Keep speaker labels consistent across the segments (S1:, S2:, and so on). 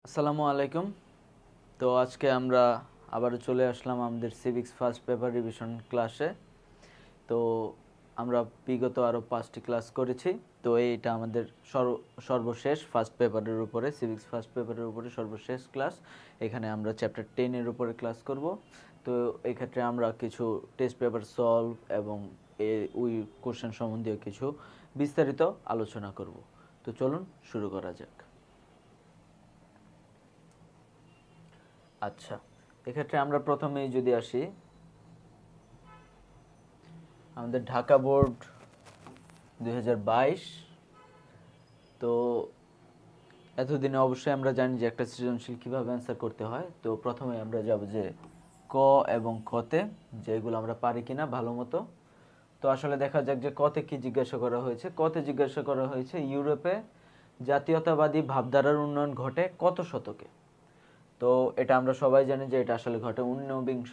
S1: আসসালামু আলাইকুম। তো আজকে আমরা আবারও চলে আসলাম আমাদের সিভিক্স ফার্স্ট পেপার রিভিশন ক্লাসে। তো আমরা বিগত আরও 5টি ক্লাস করেছি। তো এইটা আমাদের সর্বশেষ ফার্স্ট পেপারের উপরে, সিভিক্স ফার্স্ট পেপারের উপরে সর্বশেষ ক্লাস। এখানে আমরা চ্যাপ্টার 10-এর উপরে ক্লাস করব। তো এই ক্ষেত্রে আমরা কিছু টেস্ট পেপার সলভ এবং ওই কোশ্চেন সম্বন্ধীয় কিছু বিস্তারিত আলোচনা করব। তো চলুন শুরু করা যাক। আচ্ছা, এক্ষেত্রে আমরা প্রথমেই যদি আসি, আমাদের ঢাকা বোর্ড 2022। তো এতদিনে অবশ্যই আমরা জানি যে একটা সৃজনশীল কীভাবে অ্যান্সার করতে হয়। তো প্রথমে আমরা যাব যে ক এবং খতে, যেগুলো আমরা পারি কিনা ভালো মতো। তো আসলে দেখা যাক যে কতে কি জিজ্ঞাসা করা হয়েছে। কতে জিজ্ঞাসা করা হয়েছে ইউরোপে জাতীয়তাবাদী ভাবধারার উন্নয়ন ঘটে কত শতকে। তো এটা আমরা সবাই জানি যে এটা আসলে ঘটে ঊনবিংশ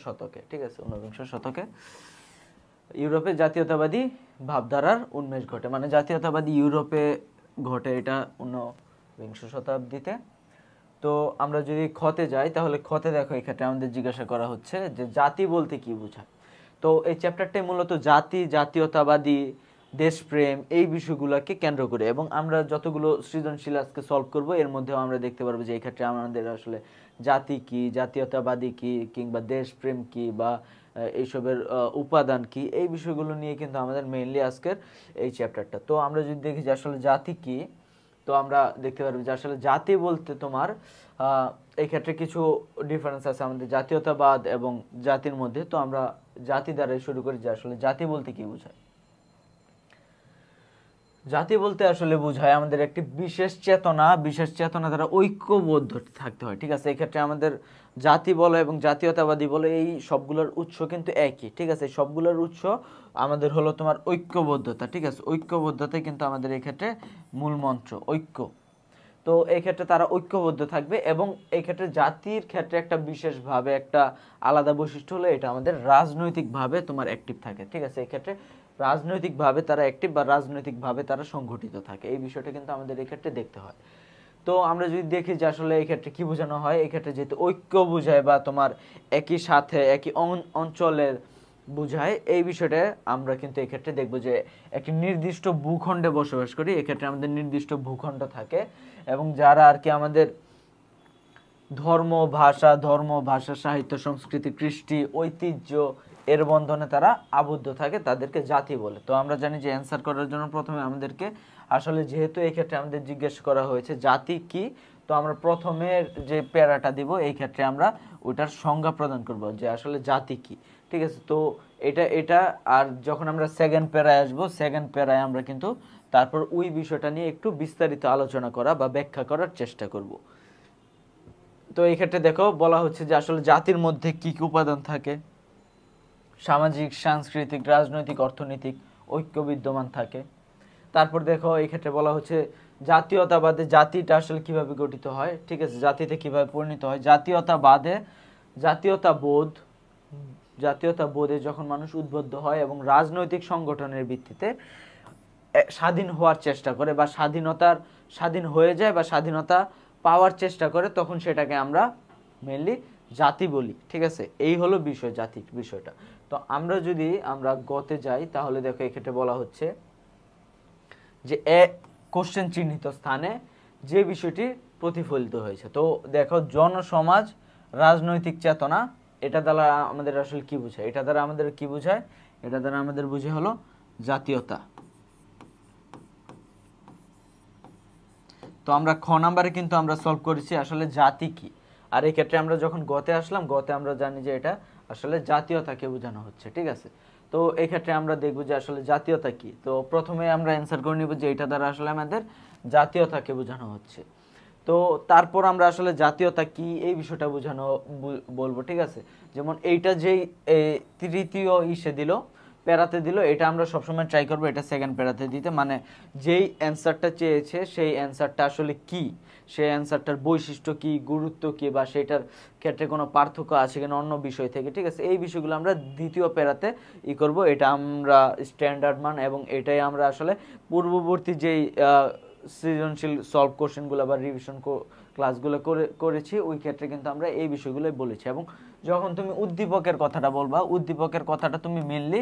S1: শতকে। ঠিক আছে, ঊনবিংশ শতকে ইউরোপে জাতীয়তাবাদী ভাবধারার উন্মেষ ঘটে, মানে জাতীয়তাবাদী ইউরোপে ঘটে এটা ঊনবিংশ শতাব্দীতে। তো আমরা যদি খতে যাই, তাহলে খতে দেখো এক্ষেত্রে আমাদের জিজ্ঞাসা করা হচ্ছে যে জাতি বলতে কি বোঝায়। তো এই চ্যাপ্টারটাই মূলত জাতি, জাতীয়তাবাদী, দেশপ্রেম এই বিষয়গুলোকে কেন্দ্র করে, এবং আমরা যতগুলো সৃজনশীল আজকে সলভ করব এর মধ্যেও আমরা দেখতে পারবো যে এই ক্ষেত্রে আমাদের আসলে জাতি কি, জাতীয়তাবাদী কি, কিংবা দেশপ্রেম কি, বা এইসবের উপাদান কি, এই বিষয়গুলো নিয়ে কিন্তু আমাদের মেইনলি আজকের এই চ্যাপ্টারটা। তো আমরা যদি দেখি যে আসলে জাতি কি, তো আমরা দেখতে পারবো যে আসলে জাতি বলতে তোমার এই ক্ষেত্রে কিছু ডিফারেন্স আছে আমাদের জাতীয়তাবাদ এবং জাতির মধ্যে। তো আমরা জাতি দ্বারাই শুরু করি যে আসলে জাতি বলতে কি বোঝায়। জাতি বলতে আসলে বোঝায় আমাদের একটি বিশেষ চেতনা দ্বারা ঐক্যবদ্ধ থাকতে হয়। ঠিক আছে, এক্ষেত্রে আমাদের জাতি বলো এবং জাতীয়তাবাদী বলো এই সবগুলোর উৎস কিন্তু একই। ঠিক আছে, সবগুলোর উৎস আমাদের হলো তোমার ঐক্যবদ্ধতা। ঠিক আছে, ঐক্যবদ্ধতাই কিন্তু আমাদের এই ক্ষেত্রে মূল মন্ত্র, ঐক্য। তো এই ক্ষেত্রে তারা ঐক্যবদ্ধ থাকবে, এবং এই ক্ষেত্রে জাতির ক্ষেত্রে একটা বিশেষভাবে একটা আলাদা বৈশিষ্ট্য হলো এটা আমাদের রাজনৈতিকভাবে তোমার অ্যাক্টিভ থাকে। ঠিক আছে, এই ক্ষেত্রে রাজনৈতিকভাবে তারা অ্যাক্টিভ বা রাজনৈতিকভাবে তারা সংগঠিত থাকে, এই বিষয়টা কিন্তু আমাদের এই ক্ষেত্রে দেখতে হয়। তো আমরা যদি দেখি যে আসলে এই ক্ষেত্রে কি বোঝানো হয়, এই ক্ষেত্রে যেহেতু ঐক্য বোঝায় বা তোমার একই সাথে একই অঞ্চলের বোঝায়, এই বিষয়টা আমরা কিন্তু এই ক্ষেত্রে দেখবো যে একটি নির্দিষ্ট ভূখণ্ডে বসবাস করি। এক্ষেত্রে আমাদের নির্দিষ্ট ভূখণ্ড থাকে, এবং যারা আর কি আমাদের ধর্ম ভাষা সাহিত্য সংস্কৃতি কৃষ্টি ঐতিহ্য এর বন্ধনে তারা আবদ্ধ থাকে, তাদেরকে জাতি বলে। তো আমরা জানি যে অ্যান্সার করার জন্য প্রথমে আমাদেরকে আসলে যেহেতু এই ক্ষেত্রে আমাদের জিজ্ঞেস করা হয়েছে জাতি কি, তো আমরা প্রথমে যে প্যারাটা দিব এই ক্ষেত্রে আমরা ওটার সংজ্ঞা প্রদান করব যে আসলে জাতি কি। ঠিক আছে, তো এটা আর যখন আমরা সেকেন্ড প্যারায় আসবো, সেকেন্ড প্যারায় আমরা কিন্তু তারপর ওই বিষয়টা নিয়ে একটু বিস্তারিত আলোচনা করা বা ব্যাখ্যা করার চেষ্টা করব। তো এই ক্ষেত্রে দেখো বলা হচ্ছে যে আসলে জাতির মধ্যে কি কি উপাদান থাকে, সামাজিক, সাংস্কৃতিক, রাজনৈতিক, অর্থনৈতিক ঐক্য বিদ্যমান থাকে। তারপর দেখো এই ক্ষেত্রে বলা হচ্ছে জাতীয়তাবাদে জাতিটা আসলে কিভাবে গঠিত হয়। ঠিক আছে, জাতিতে কিভাবে পরিণত হয়। জাতীয়তাবোধে যখন মানুষ উদ্বুদ্ধ হয় এবং রাজনৈতিক সংগঠনের ভিত্তিতে স্বাধীন হওয়ার চেষ্টা করে বা স্বাধীন হয়ে যায় বা স্বাধীনতা পাওয়ার চেষ্টা করে, তখন সেটাকে আমরা মেনলি জাতি বলি। ঠিক আছে, এই হলো বিষয়, জাতির বিষয়টা। তো আমরা গতে যাই, তাহলে দেখো এক্ষেত্রে বলা হচ্ছে যে কোশ্চেন চিহ্নিত স্থানে যে বিষয়টি প্রতিফলিত হয়েছে। তো দেখো জনসমাজ, রাজনৈতিক চেতনা, এটা দ্বারা আমাদের আসলে কি বোঝায়, এটা দ্বারা আমাদের বুঝে হলো জাতীয়তা। তো আমরা খ নাম্বারে কিন্তু আমরা সলভ করেছি আসলে জাতি কি। আর এই ক্ষেত্রে আমরা যখন গতে আসলাম, গতে আমরা জানি যে এটা আসলে জাতীয়তাকে বোঝানো হচ্ছে। ঠিক আছে, তো এই ক্ষেত্রে আমরা দেখব যে আসলে জাতীয়তা কি। তো প্রথমে আমরা অ্যান্সার করে নিব যে এটা দ্বারা আসলে আমাদের জাতীয়তাকে বোঝানো হচ্ছে। তো তারপর আমরা আসলে জাতীয়তা কি এই বিষয়টা বলবো। ঠিক আছে, যেমন এইটা যেই তৃতীয় প্যারাতে দিল, এটা আমরা সবসময় ট্রাই করবো এটা সেকেন্ড প্যারাতে দিতে, মানে যেই অ্যান্সারটা চেয়েছে সেই অ্যান্সারটা আসলে কি, সেই অ্যান্সারটার বৈশিষ্ট্য কি, গুরুত্ব কি, বা সেটার ক্ষেত্রে কোনো পার্থক্য আছে কিনা অন্য বিষয় থেকে। ঠিক আছে, এই বিষয়গুলো আমরা দ্বিতীয় প্যারাতে করব। এটা আমরা স্ট্যান্ডার্ড মান, এবং এটাই আমরা আসলে পূর্ববর্তী যেই সৃজনশীল সলভ কোশ্চেনগুলো বা রিভিশন ক্লাসগুলো করেছি ওই ক্ষেত্রে কিন্তু আমরা এই বিষয়গুলোই বলেছি। এবং যখন তুমি উদ্দীপকের কথাটা বলবা, উদ্দীপকের কথাটা তুমি মেনলি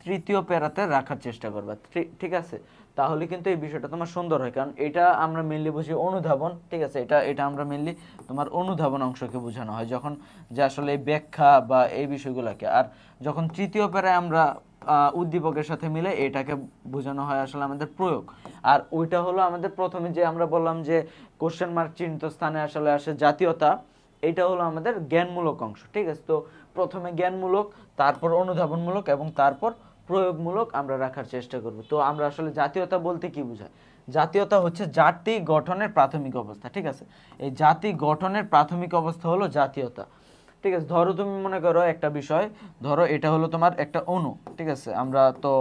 S1: তৃতীয় প্যারাতে রাখার চেষ্টা করবা, ঠিক আছে? তাহলে কিন্তু এই বিষয়টা তোমার সুন্দর হয়, কারণ এটা আমরা মেনলি বুঝি অনুধাবন, ঠিক আছে? এটা আমরা মেনলি তোমার অনুধাবন অংশকে বোঝানো হয় যখন, যে আসলে এই ব্যাখ্যা বা এই বিষয়গুলোকে। আর যখন তৃতীয় প্যারায় আমরা উদ্দীপকের সাথে মিলে এটাকে বোঝানো হয় আসলে আমাদের প্রয়োগ। আর ওইটা হলো আমাদের প্রথমে যে আমরা বললাম যে কোশ্চেন মার্ক চিহ্নিত স্থানে আসলে আসে জাতীয়তা, এটা হলো আমাদের জ্ঞানমূলক অংশ, ঠিক আছে? তো প্রথমে জ্ঞানমূলক, তারপর অনুধাবনমূলক এবং তারপর প্রয়োগমূলক আমরা রাখার চেষ্টা করব। তো আমরা আসলে জাতীয়তা বলতে কি বোঝায়? জাতীয়তা হচ্ছে জাতি গঠনের প্রাথমিক অবস্থা, ঠিক আছে? এই জাতি গঠনের প্রাথমিক অবস্থা হলো জাতীয়তা, ঠিক আছে? ধরো তুমি মনে করো একটা বিষয়, ধরো এটা হলো তোমার একটা অণু, ঠিক আছে? আমরা তো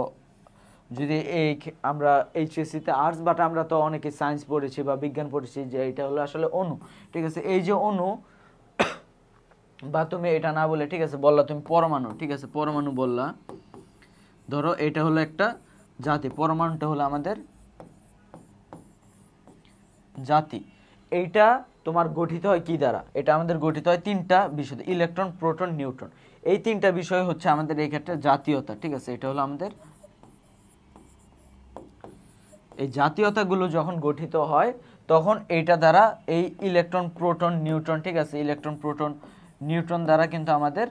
S1: যদি আমরা এইচএসসিতে আর্টস, বাট আমরা তো অনেকে সায়েন্স পড়েছি বা বিজ্ঞান পড়েছি, যে এটা হলো আসলে অণু, ঠিক আছে? এই যে অণু, বা তুমি এটা না বলে, ঠিক আছে, বললা তুমি পরমাণু, ঠিক আছে? পরমাণু বললা, ধরো এটা হলো একটা জাতি, পরমাণুটা হলো আমাদের জাতি। এইটা তোমার গঠিত হয় কি দ্বারা? এটা আমাদের গঠিত হয় তিনটা বিষয়, ইলেকট্রন, প্রোটন, নিউট্রন। এই তিনটা বিষয় হচ্ছে আমাদের এই ক্ষেত্রে জাতীয়তা, ঠিক আছে? এটা হলো আমাদের এই জাতীয়তাগুলো যখন গঠিত হয় তখন এইটা দ্বারা এই ইলেকট্রন, প্রোটন, নিউট্রন, ঠিক আছে? ইলেকট্রন, প্রোটন, নিউট্রন দ্বারা কিন্তু আমাদের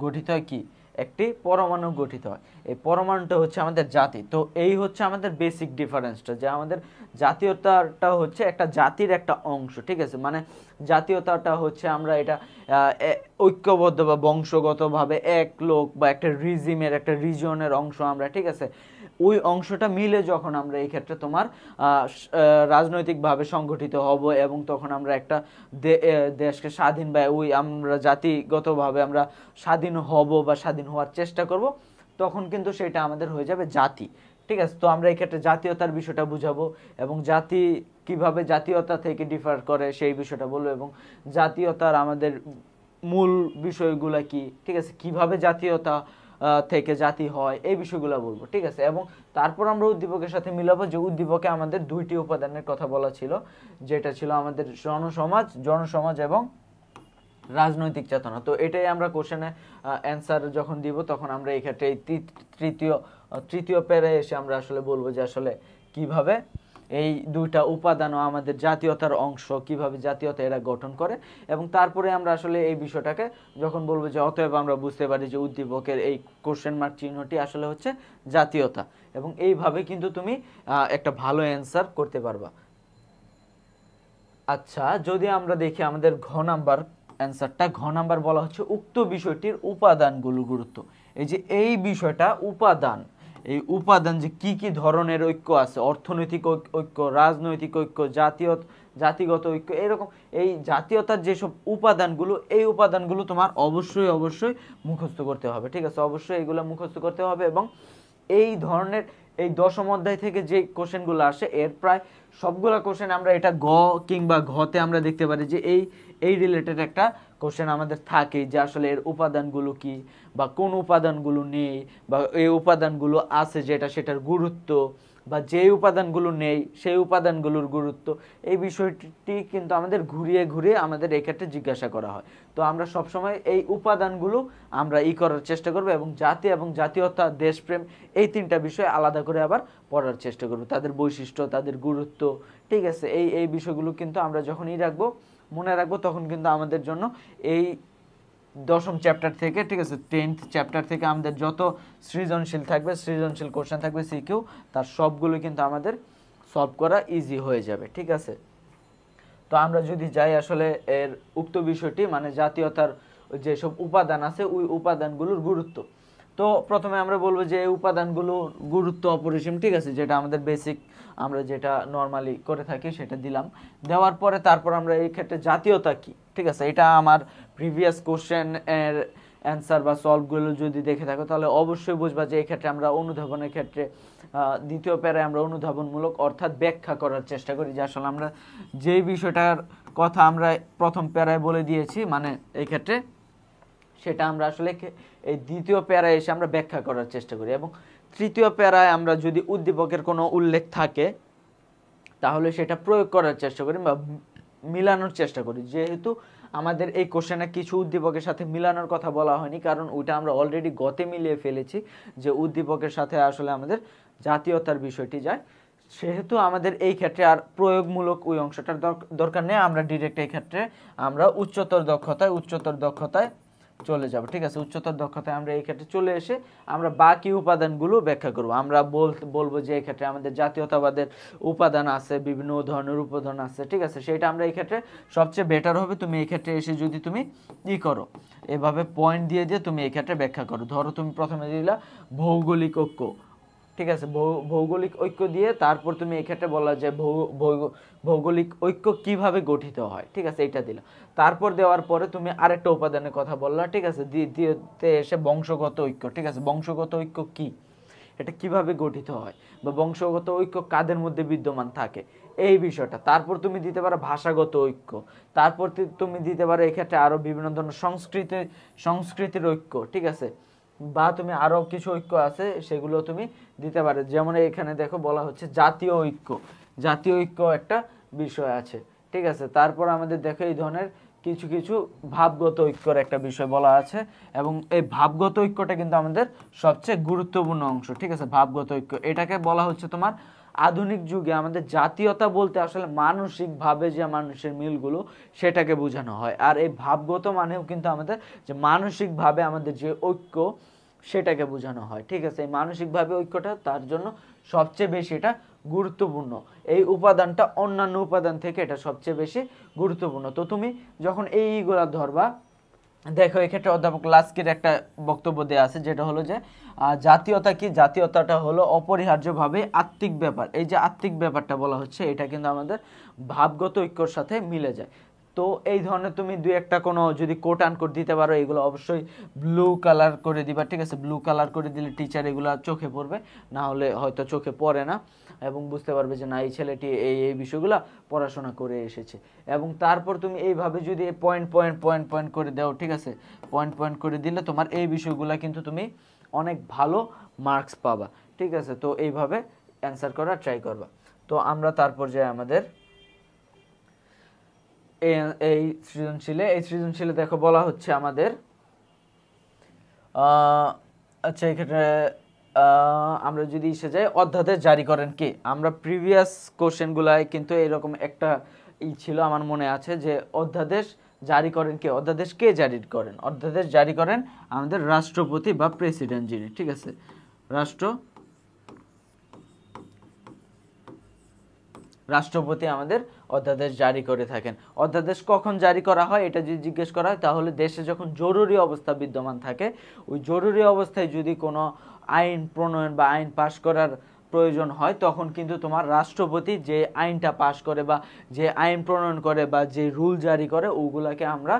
S1: গঠিত হয় কি? একটি পরমাণু গঠিত হয়। এই পরমাণুটা হচ্ছে আমাদের জাতি। তো এই হচ্ছে আমাদের বেসিক ডিফারেন্সটা, যে আমাদের জাতীয়তাটা হচ্ছে একটা জাতির একটা অংশ, ঠিক আছে? মানে জাতীয়তাটা হচ্ছে আমরা এটা ঐক্যবদ্ধ বা বংশগতভাবে এক লোক বা একটা রিজিমের, একটা রিজিয়নের অংশ আমরা, ঠিক আছে? ওই অংশটা মিলে যখন আমরা এই ক্ষেত্রে তোমার রাজনৈতিকভাবে সংগঠিত হব এবং তখন আমরা একটা দেশকে স্বাধীন বা ওই আমরা জাতিগতভাবে আমরা স্বাধীন হব বা স্বাধীন হওয়ার চেষ্টা করব, তখন কিন্তু সেটা আমাদের হয়ে যাবে জাতি, ঠিক আছে? তো আমরা এই ক্ষেত্রে জাতীয়তার বিষয়টা বুঝাবো এবং জাতি কিভাবে জাতীয়তা থেকে ডিফার করে সেই বিষয়টা বলবো, এবং জাতীয়তার আমাদের মূল বিষয়গুলো কি, ঠিক আছে? কিভাবে জাতীয়তা থেকে জাতি হয়, এই বিষয়গুলো বলবো, ঠিক আছে? এবং তারপর আমরা উদ্দীপকের সাথে মিলাবো যে উদ্দীপকে আমাদের দুইটি উপাদানের কথা বলা ছিল, যেটা ছিল আমাদের জনসমাজ এবং রাজনৈতিক চেতনা। তো এটাই আমরা কোশ্চেনে অ্যান্সার যখন দিব তখন আমরা এই ক্ষেত্রে এই তৃতীয় প্যারায় এসে আমরা আসলে বলবো যে আসলে কিভাবে এই দুইটা উপাদানও আমাদের জাতীয়তার অংশ, কিভাবে জাতীয়তা এরা গঠন করে। এবং তারপরে আমরা আসলে এই বিষয়টাকে যখন বলবো যে অতএব আমরা বুঝতে পারি যে উদ্দীপকের এই কোশ্চেন মার্ক চিহ্নটি আসলে হচ্ছে জাতীয়তা, এবং এইভাবে কিন্তু তুমি একটা ভালো অ্যান্সার করতে পারবা। আচ্ছা, যদি আমরা দেখি আমাদের ঘ নাম্বার অ্যান্সারটা, ঘ নাম্বার বলা হচ্ছে উক্ত বিষয়টির উপাদানগুলোর গুরুত্ব। এই যে এই বিষয়টা উপাদান, এই উপাদান যে কি কি ধরনের ঐক্য আছে, অর্থনৈতিক ঐক্য, রাজনৈতিক ঐক্য, জাতিগত ঐক্য, এরকম এই জাতীয়তার যেসব উপাদানগুলো, এই উপাদানগুলো তোমার অবশ্যই মুখস্থ করতে হবে, ঠিক আছে? অবশ্যই এগুলো মুখস্থ করতে হবে। এবং এই ধরনের এই দশম অধ্যায় থেকে যে কোশ্চেনগুলো আসে এর প্রায় সবগুলো কোশ্চেন আমরা এটা গ কিংবা ঘতে আমরা দেখতে পারি যে এই রিলেটেড একটা কোশ্চেন আমাদের থাকে, যে আসলে এর উপাদানগুলো কি বা কোন উপাদানগুলো নেই, বা এই উপাদানগুলো আছে যেটা সেটার গুরুত্ব, বা যে উপাদানগুলো নেই সেই উপাদানগুলোর গুরুত্ব। এই বিষয়টি কিন্তু আমাদের ঘুরিয়ে আমাদের এক্ষেত্রে জিজ্ঞাসা করা হয়। তো আমরা সবসময় এই উপাদানগুলো আমরা করার চেষ্টা করব, এবং জাতি এবং জাতীয়তা, দেশপ্রেম, এই তিনটা বিষয় আলাদা করে আবার পড়ার চেষ্টা করব, তাদের বৈশিষ্ট্য, তাদের গুরুত্ব, ঠিক আছে? এই বিষয়গুলো কিন্তু আমরা যখন মনে রাখবো তখন কিন্তু আমাদের জন্য এই দশম চ্যাপ্টার থেকে, ঠিক আছে, 10th চ্যাপ্টার থেকে আমাদের যত সৃজনশীল কোশ্চেন থাকবে সিকিউ, তার সবগুলো কিন্তু আমাদের সলভ করা ইজি হয়ে যাবে, ঠিক আছে? তো আমরা যদি যাই আসলে এর উক্ত বিষয়টি, মানে জাতীয়তার যেসব উপাদান আছে ওই উপাদানগুলোর গুরুত্ব। তো প্রথমে আমরা বলবো যে এই উপাদানগুলোর গুরুত্ব অপরিসীম, ঠিক আছে? যেটা আমাদের বেসিক, আমরা যেটা নর্মালি করে থাকি সেটা দিলাম। দেওয়ার পরে তারপর আমরা এই ক্ষেত্রে জাতীয়তা কি, ঠিক আছে? এটা আমার প্রিভিয়াস কোশ্চেন এর অ্যান্সার বা সলভগুলো যদি দেখে থাকো তাহলে অবশ্যই বুঝবা যে এই ক্ষেত্রে আমরা অনুধাবনের ক্ষেত্রে দ্বিতীয় প্যারায় আমরা অনুধাবনমূলক অর্থাৎ ব্যাখ্যা করার চেষ্টা করি, যে আসলে আমরা যেই বিষয়টার কথা আমরা প্রথম প্যারায় বলে দিয়েছি, মানে এই ক্ষেত্রে সেটা আমরা আসলে এই দ্বিতীয় প্যারায় এসে আমরা ব্যাখ্যা করার চেষ্টা করি। এবং তৃতীয় প্যারায় আমরা যদি উদ্দীপকের কোনো উল্লেখ থাকে তাহলে সেটা প্রয়োগ করার চেষ্টা করি বা মিলানোর চেষ্টা করি। যেহেতু আমাদের এই কোশ্চেনে কিছু উদ্দীপকের সাথে মিলানোর কথা বলা হয়নি, কারণ ওইটা আমরা অলরেডি গতে মিলিয়ে ফেলেছি যে উদ্দীপকের সাথে আসলে আমাদের জাতীয়তার বিষয়টি যায়। সেহেতু আমাদের এই ক্ষেত্রে আর প্রয়োগমূলক ওই অংশটার দরকার নেই, আমরা ডিরেক্ট এই ক্ষেত্রে আমরা উচ্চতর দক্ষতায় চলে যাব। ঠিক আছে, উচ্চতর দক্ষতায় আমরা এই ক্ষেত্রে চলে এসে আমরা বাকি উপাদানগুলো ব্যাখ্যা করব। আমরা বলবো যে এই ক্ষেত্রে আমাদের জাতীয়তাবাদের উপাদান আছে, বিভিন্ন ধরনের উপাদান আছে। ঠিক আছে, সেটা আমরা এই ক্ষেত্রে সবচেয়ে বেটার হবে তুমি এই ক্ষেত্রে এসে যদি তুমি করো, এভাবে পয়েন্ট দিয়ে দিয়ে তুমি এই ক্ষেত্রে ব্যাখ্যা করো। ধরো তুমি প্রথমে দিলা ভৌগোলিক ঐক্য, ঠিক আছে, ভৌগোলিক ঐক্য দিয়ে তারপর তুমি এক্ষেত্রে বলা যে ভৌগোলিক ঐক্য কিভাবে গঠিত হয়। ঠিক আছে, এটা দিলা। তারপর দেওয়ার পরে তুমি আরেকটা উপাদানের কথা বললা। ঠিক আছে, দ্বিতীয়তে এসে বংশগত ঐক্য। ঠিক আছে, বংশগত ঐক্য কি, এটা কিভাবে গঠিত হয় বা বংশগত ঐক্য কাদের মধ্যে বিদ্যমান থাকে, এই বিষয়টা। তারপর তুমি দিতে পারো ভাষাগত ঐক্য, তারপর তুমি দিতে পারো এক্ষেত্রে আরো বিভিন্ন ধরনের সংস্কৃতির ঐক্য। ঠিক আছে, বা তুমি আরো কিছু ঐক্য আছে সেগুলো তুমি দিতে পারো। যেমন এখানে দেখো বলা হচ্ছে জাতীয় ঐক্য একটা বিষয় আছে। ঠিক আছে, তারপর আমাদের দেখো এই ধরনের কিছু কিছু ভাবগত ঐক্যর একটা বিষয় বলা আছে, এবং এই ভাবগত ঐক্যটা কিন্তু আমাদের সবচেয়ে গুরুত্বপূর্ণ অংশ। ঠিক আছে, ভাবগত ঐক্য এটাকে বলা হচ্ছে তোমার আধুনিক যুগে আমাদের জাতীয়তা বলতে আসলে মানসিকভাবে যে মানুষের মিলগুলো সেটাকে বোঝানো হয়। আর এই ভাবগত মানেও কিন্তু আমাদের যে মানসিকভাবে আমাদের যে ঐক্য সেটাকে বোঝানো হয়। ঠিক আছে, এই মানসিকভাবে ঐক্যটা তার জন্য সবচেয়ে বেশি এটা গুরুত্বপূর্ণ। এই উপাদানটা অন্যান্য উপাদান থেকে এটা সবচেয়ে বেশি গুরুত্বপূর্ণ। তো তুমি যখন এইগুলা ধরবা, দেখো এক্ষেত্রে অধ্যাপক লাস্কির একটা বক্তব্য দেওয়া আছে, যেটা হলো যে জাতীয়তা কি, জাতীয়তাটা হলো অপরিহার্যভাবে আত্মিক ব্যাপার। এই যে আত্মিক ব্যাপারটা বলা হচ্ছে এটা কিন্তু আমাদের ভাবগত ঐক্যর সাথে মিলে যায়। তো এই ধরনের তুমি দুই একটা কোনো যদি কোট আনকোট দিতে পারো, এগুলো অবশ্যই ব্লু কালার করে দিবা। ঠিক আছে, ব্লু কালার করে দিলে টিচার এগুলো চোখে পড়বে, না হলে হয়তো চোখে পড়ে না, এবং বুঝতে পারবে যে না এই ছেলেটি এই এই বিষয়গুলো পড়াশোনা করে এসেছে। এবং তারপর তুমি এইভাবে যদি পয়েন্ট পয়েন্ট পয়েন্ট পয়েন্ট করে দাও, ঠিক আছে, পয়েন্ট পয়েন্ট করে দিলে তোমার এই বিষয়গুলো কিন্তু তুমি অনেক ভালো মার্কস পাবা। ঠিক আছে, তো এইভাবে অ্যান্সার করার ট্রাই করবা। তো আমরা তারপর যাই আমাদের এই সৃজনশীলে দেখো বলা হচ্ছে আমাদের আচ্ছা এক্ষেত্রে আমরা যদি এসে যাই অধ্যাদেশ জারি করেন কে। আমরা প্রিভিয়াস কোশ্চেনগুলায় কিন্তু এরকম একটা ছিল আমার মনে আছে যে অধ্যাদেশ জারি করেন কে, অধ্যাদেশ কে জারি করেন। অধ্যাদেশ জারি করেন আমাদের রাষ্ট্রপতি বা প্রেসিডেন্ট যিনি। ঠিক আছে, রাষ্ট্রপতি আমাদের অধ্যাদেশ জারি করে থাকেন। অধ্যাদেশ কখন জারি করা হয় এটা যদি জিজ্ঞেস করা হয়, তাহলে দেশে যখন জরুরি অবস্থা বিদ্যমান থাকে, ওই জরুরি অবস্থায় যদি কোনো আইন প্রণয়ন বা আইন পাশ করার প্রয়োজন হয়, তখন কিন্তু তোমার রাষ্ট্রপতি যে আইনটা পাশ করে বা যে আইন প্রণয়ন করে বা যে রুল জারি করে ওগুলাকে আমরা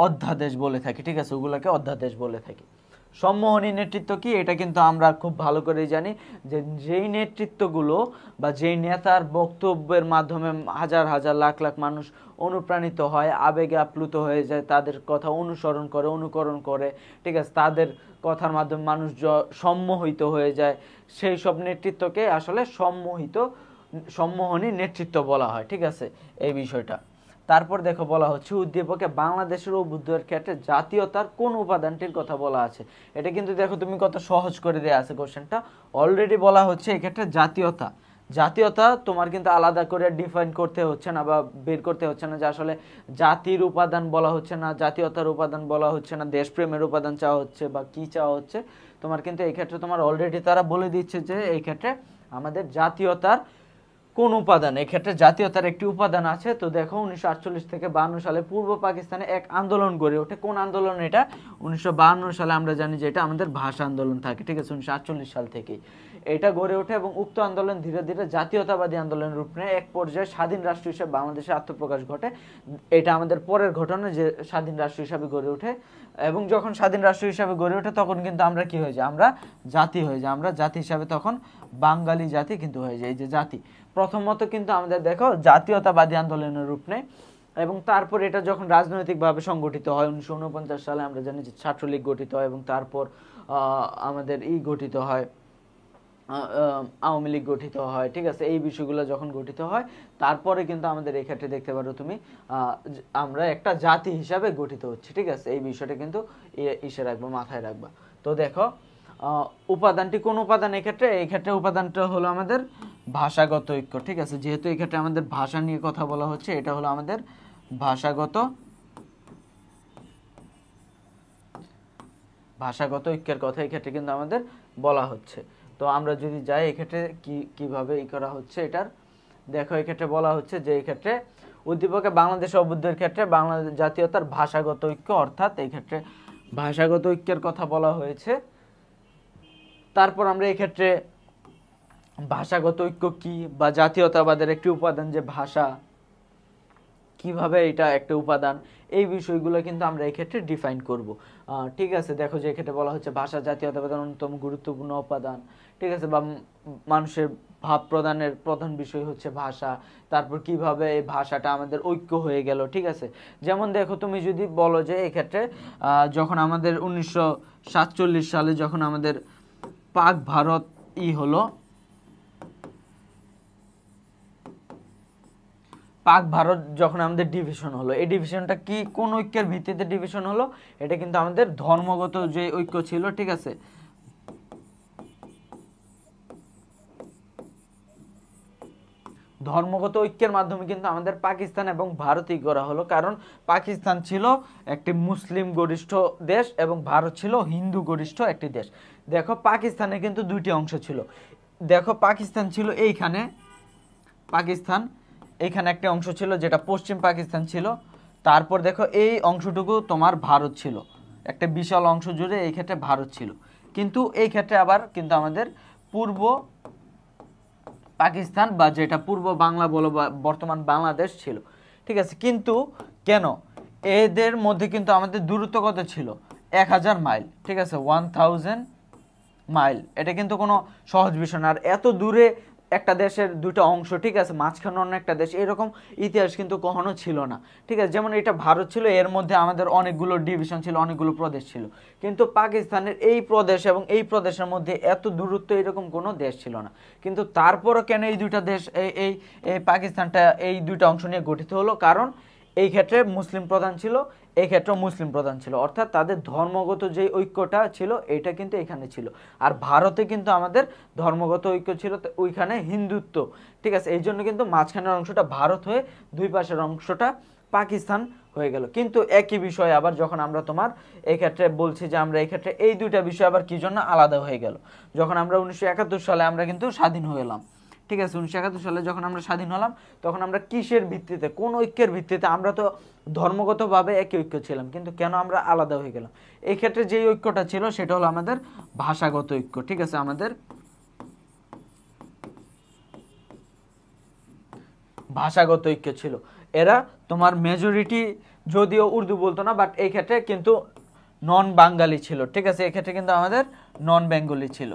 S1: অধ্যাদেশ বলে থাকি। ঠিক আছে, ওগুলাকে অধ্যাদেশ বলে থাকি। সম্মোহনী নেতৃত্ব কি, এটা কিন্তু আমরা খুব ভালো করে জানি যে যেই নেতৃত্বগুলো বা যেই নেতার বক্তব্যের মাধ্যমে হাজার হাজার লাখ লাখ মানুষ অনুপ্রাণিত হয়, আবেগে আপ্লুত হয়ে যায়, তাদের কথা অনুকরণ করে। ঠিক আছে, তাদের কথার মাধ্যমে মানুষ সম্মোহিত হয়ে যায়, সেই সব নেতৃত্বকে আসলে সম্মোহনী নেতৃত্ব বলা হয়। ঠিক আছে, এই বিষয়টা। তারপর দেখো বলা হচ্ছে উদ্দীপকে বাংলাদেশের অভ্যুদয়ের ক্ষেত্রে জাতীয়তার কোন উপাদানটির কথা বলা আছে। এটা কিন্তু দেখো তুমি কত সহজ করে দেয়া আছে কোশ্চেনটা। অলরেডি বলা হচ্ছে এক্ষেত্রে জাতীয়তা তোমার কিন্তু আলাদা করে ডিফাইন করতে হচ্ছে না বা বের করতে হচ্ছে না যে আসলে জাতির উপাদান বলা হচ্ছে না, জাতীয়তার উপাদান বলা হচ্ছে না, দেশপ্রেমের উপাদান চাওয়া হচ্ছে বা কি চাওয়া হচ্ছে। তোমার কিন্তু এই ক্ষেত্রে তোমার অলরেডি তারা বলে দিচ্ছে যে এই ক্ষেত্রে আমাদের জাতীয়তার কোন উপাদান, এক্ষেত্রে জাতীয়তার একটি উপাদান আছে। তো দেখো 1948 থেকে 52 সালে পূর্ব পাকিস্তানে এক আন্দোলন গড়ে ওঠে। কোন আন্দোলন এটা? 1952 সালে আমরা জানি যে এটা আমাদের ভাষা আন্দোলন থাকে। ঠিক আছে, 1948 সাল থেকেই এটা গড়ে ওঠে এবং উক্ত আন্দোলন ধীরে ধীরে জাতীয়তাবাদী আন্দোলনের রূপ নেয়। এক পর্যায়ে স্বাধীন রাষ্ট্র হিসেবে বাংলাদেশে আত্মপ্রকাশ ঘটে। এটা আমাদের পরের ঘটনা যে স্বাধীন রাষ্ট্র হিসাবে গড়ে ওঠে, এবং যখন স্বাধীন রাষ্ট্র হিসাবে গড়ে ওঠে তখন কিন্তু আমরা কি হয়ে যাই, আমরা জাতি হয়ে যাই। আমরা জাতি হিসাবে তখন বাঙালি জাতি কিন্তু হয়ে যায়। এই যে জাতি প্রথমত কিন্তু আমাদের দেখো জাতীয়তাবাদী আন্দোলনের রূপ নেয়, এবং তারপর এটা যখন রাজনৈতিকভাবে সংগঠিত হয় 1949 সালে আমরা জানি যে ছাত্রলীগ গঠিত হয়, এবং তারপর আমাদের গঠিত হয় আওয়ামী লীগ গঠিত হয়, ঠিক আছে, এই বিষয়গুলো যখন গঠিত হয় তারপরে কিন্তু আমাদের এই ক্ষেত্রে দেখতে পারো তুমি আমরা একটা জাতি হিসাবে গঠিত হচ্ছে, ঠিক আছে, এই বিষয়টা কিন্তু ইসে রাখবা, মাথায় রাখবা। তো দেখো উপাদানটি কোন উপাদান, এই ক্ষেত্রে উপাদানটা হলো আমাদের ভাষাগত ঐক্য, ঠিক আছে, যেহেতু এই ক্ষেত্রে আমাদের ভাষা নিয়ে কথা বলা হচ্ছে, এটা হলো আমাদের ভাষাগত ঐক্যের কথা এই ক্ষেত্রে কিন্তু আমাদের বলা হচ্ছে। তো আমরা যদি যাই এক্ষেত্রে কিভাবে করা হচ্ছে এটার, দেখো এক্ষেত্রে বলা হচ্ছে যে এই ক্ষেত্রে উদ্দীপকে বাংলাদেশ অভ্যুদয়ের ক্ষেত্রে বাংলাদেশ জাতীয়তার ভাষাগত ঐক্য, অর্থাৎ এই ক্ষেত্রে ভাষাগত ঐক্যের কথা বলা হয়েছে। তারপর আমরা এই ক্ষেত্রে ভাষাগত ঐক্য কি বা জাতীয়তাবাদের একটি উপাদান যে ভাষা, কিভাবে এটা একটা উপাদান, এই বিষয়গুলো কিন্তু আমরা এই ক্ষেত্রে ডিফাইন করব। ঠিক আছে, দেখো যে এক্ষেত্রে বলা হচ্ছে ভাষা জাতীয়তাবাদের অন্যতম গুরুত্বপূর্ণ উপাদান, ঠিক আছে, বা মানুষের ভাব প্রদানের প্রধান বিষয় হচ্ছে ভাষা। তারপর কিভাবে এই ভাষাটা আমাদের ঐক্য হয়ে গেল, ঠিক আছে, যেমন দেখো তুমি যদি বলো যে এই ক্ষেত্রে যখন আমাদের 1947 সালে যখন আমাদের পাক ভারত হলো, পাক ভারত যখন আমাদের ডিভিশন হলো, এই ডিভিশনটা কি কোন ঐক্যের ভিত্তিতে ডিভিশন হলো, এটা কিন্তু আমাদের ধর্মগত যে ঐক্য ছিল, ঠিক আছে, ধর্মগত ঐক্যের মাধ্যমে কিন্তু আমাদের পাকিস্তান এবং ভারতই করা হলো, কারণ পাকিস্তান ছিল একটি মুসলিম গরিষ্ঠ দেশ এবং ভারত ছিল হিন্দু গরিষ্ঠ একটি দেশ। দেখো পাকিস্তানে কিন্তু দুইটি অংশ ছিল, দেখো পাকিস্তান ছিল এইখানে, পাকিস্তান এইখানে একটা অংশ ছিল যেটা পশ্চিম পাকিস্তান ছিল, তারপর দেখো এই অংশটুকু তোমার ভারত ছিল, একটা বিশাল অংশ জুড়ে এই ক্ষেত্রে ভারত ছিল। কিন্তু এই ক্ষেত্রে আবার কিন্তু আমাদের পূর্ব পাকিস্তান বা যেটা পূর্ব বাংলা বলো বা বর্তমান বাংলাদেশ ছিল, ঠিক আছে, কিন্তু কেন এদের মধ্যে কিন্তু আমাদের দূরত্ব কত ছিল, 1000 মাইল, ঠিক আছে, 1000 মাইল, এটা কিন্তু কোনো সহজ বিষয় না। আর এত দূরে একটা দেশের দুটো অংশ, ঠিক আছে, মাঝখানে অন্য একটা দেশ, এরকম ইতিহাস কিন্তু কখনো ছিল না, ঠিক আছে, যেমন এটা ভারত ছিল, এর মধ্যে আমাদের অনেকগুলো ডিভিশন ছিল, অনেকগুলো প্রদেশ ছিল, কিন্তু পাকিস্তানের এই প্রদেশ এবং এই প্রদেশের মধ্যে এত দূরত্ব এরকম কোনো দেশ ছিল না। কিন্তু তারপরও কেন এই দুইটা দেশ এই পাকিস্তানটা এই দুইটা অংশ নিয়ে গঠিত হলো, কারণ এই ক্ষেত্রে মুসলিম প্রধান ছিল, এই ক্ষেত্রে মুসলিম প্রধান ছিল, অর্থাৎ তাদের ধর্মগত যে ঐক্যটা ছিল এটা কিন্তু এখানে ছিল। আর ভারতে কিন্তু আমাদের ধর্মগত ঐক্য ছিল, ওইখানে হিন্দুত্ব, ঠিক আছে, এই জন্য কিন্তু মাঝখানের অংশটা ভারত হয়ে দুই পাশের অংশটা পাকিস্তান হয়ে গেল। কিন্তু একই বিষয় আবার যখন আমরা তোমার এই ক্ষেত্রে বলছি যে আমরা এই ক্ষেত্রে এই দুইটা বিষয় আবার কি জন্য আলাদা হয়ে গেল, যখন আমরা 1971 সালে আমরা কিন্তু স্বাধীন হলাম, ঠিক আছে, 1971 সালে যখন আমরা স্বাধীন হলাম তখন আমরা কিসের ভিত্তিতে, কোন ঐক্যের ভিত্তিতে, আমরা তো ধর্মগতভাবে একই ঐক্য ছিলাম, কিন্তু কেন আমরা আলাদা হয়ে গেলাম, এই ক্ষেত্রে যে ঐক্যটা ছিল সেটা হলো আমাদের ভাষাগত ঐক্য, ঠিক আছে, আমাদের ভাষাগত ঐক্য ছিল। এরা তোমার মেজরিটি যদিও উর্দু বলতো না, বাট এই ক্ষেত্রে কিন্তু নন বাঙালি ছিল, ঠিক আছে, এই ক্ষেত্রে কিন্তু আমাদের নন বেঙ্গলি ছিল।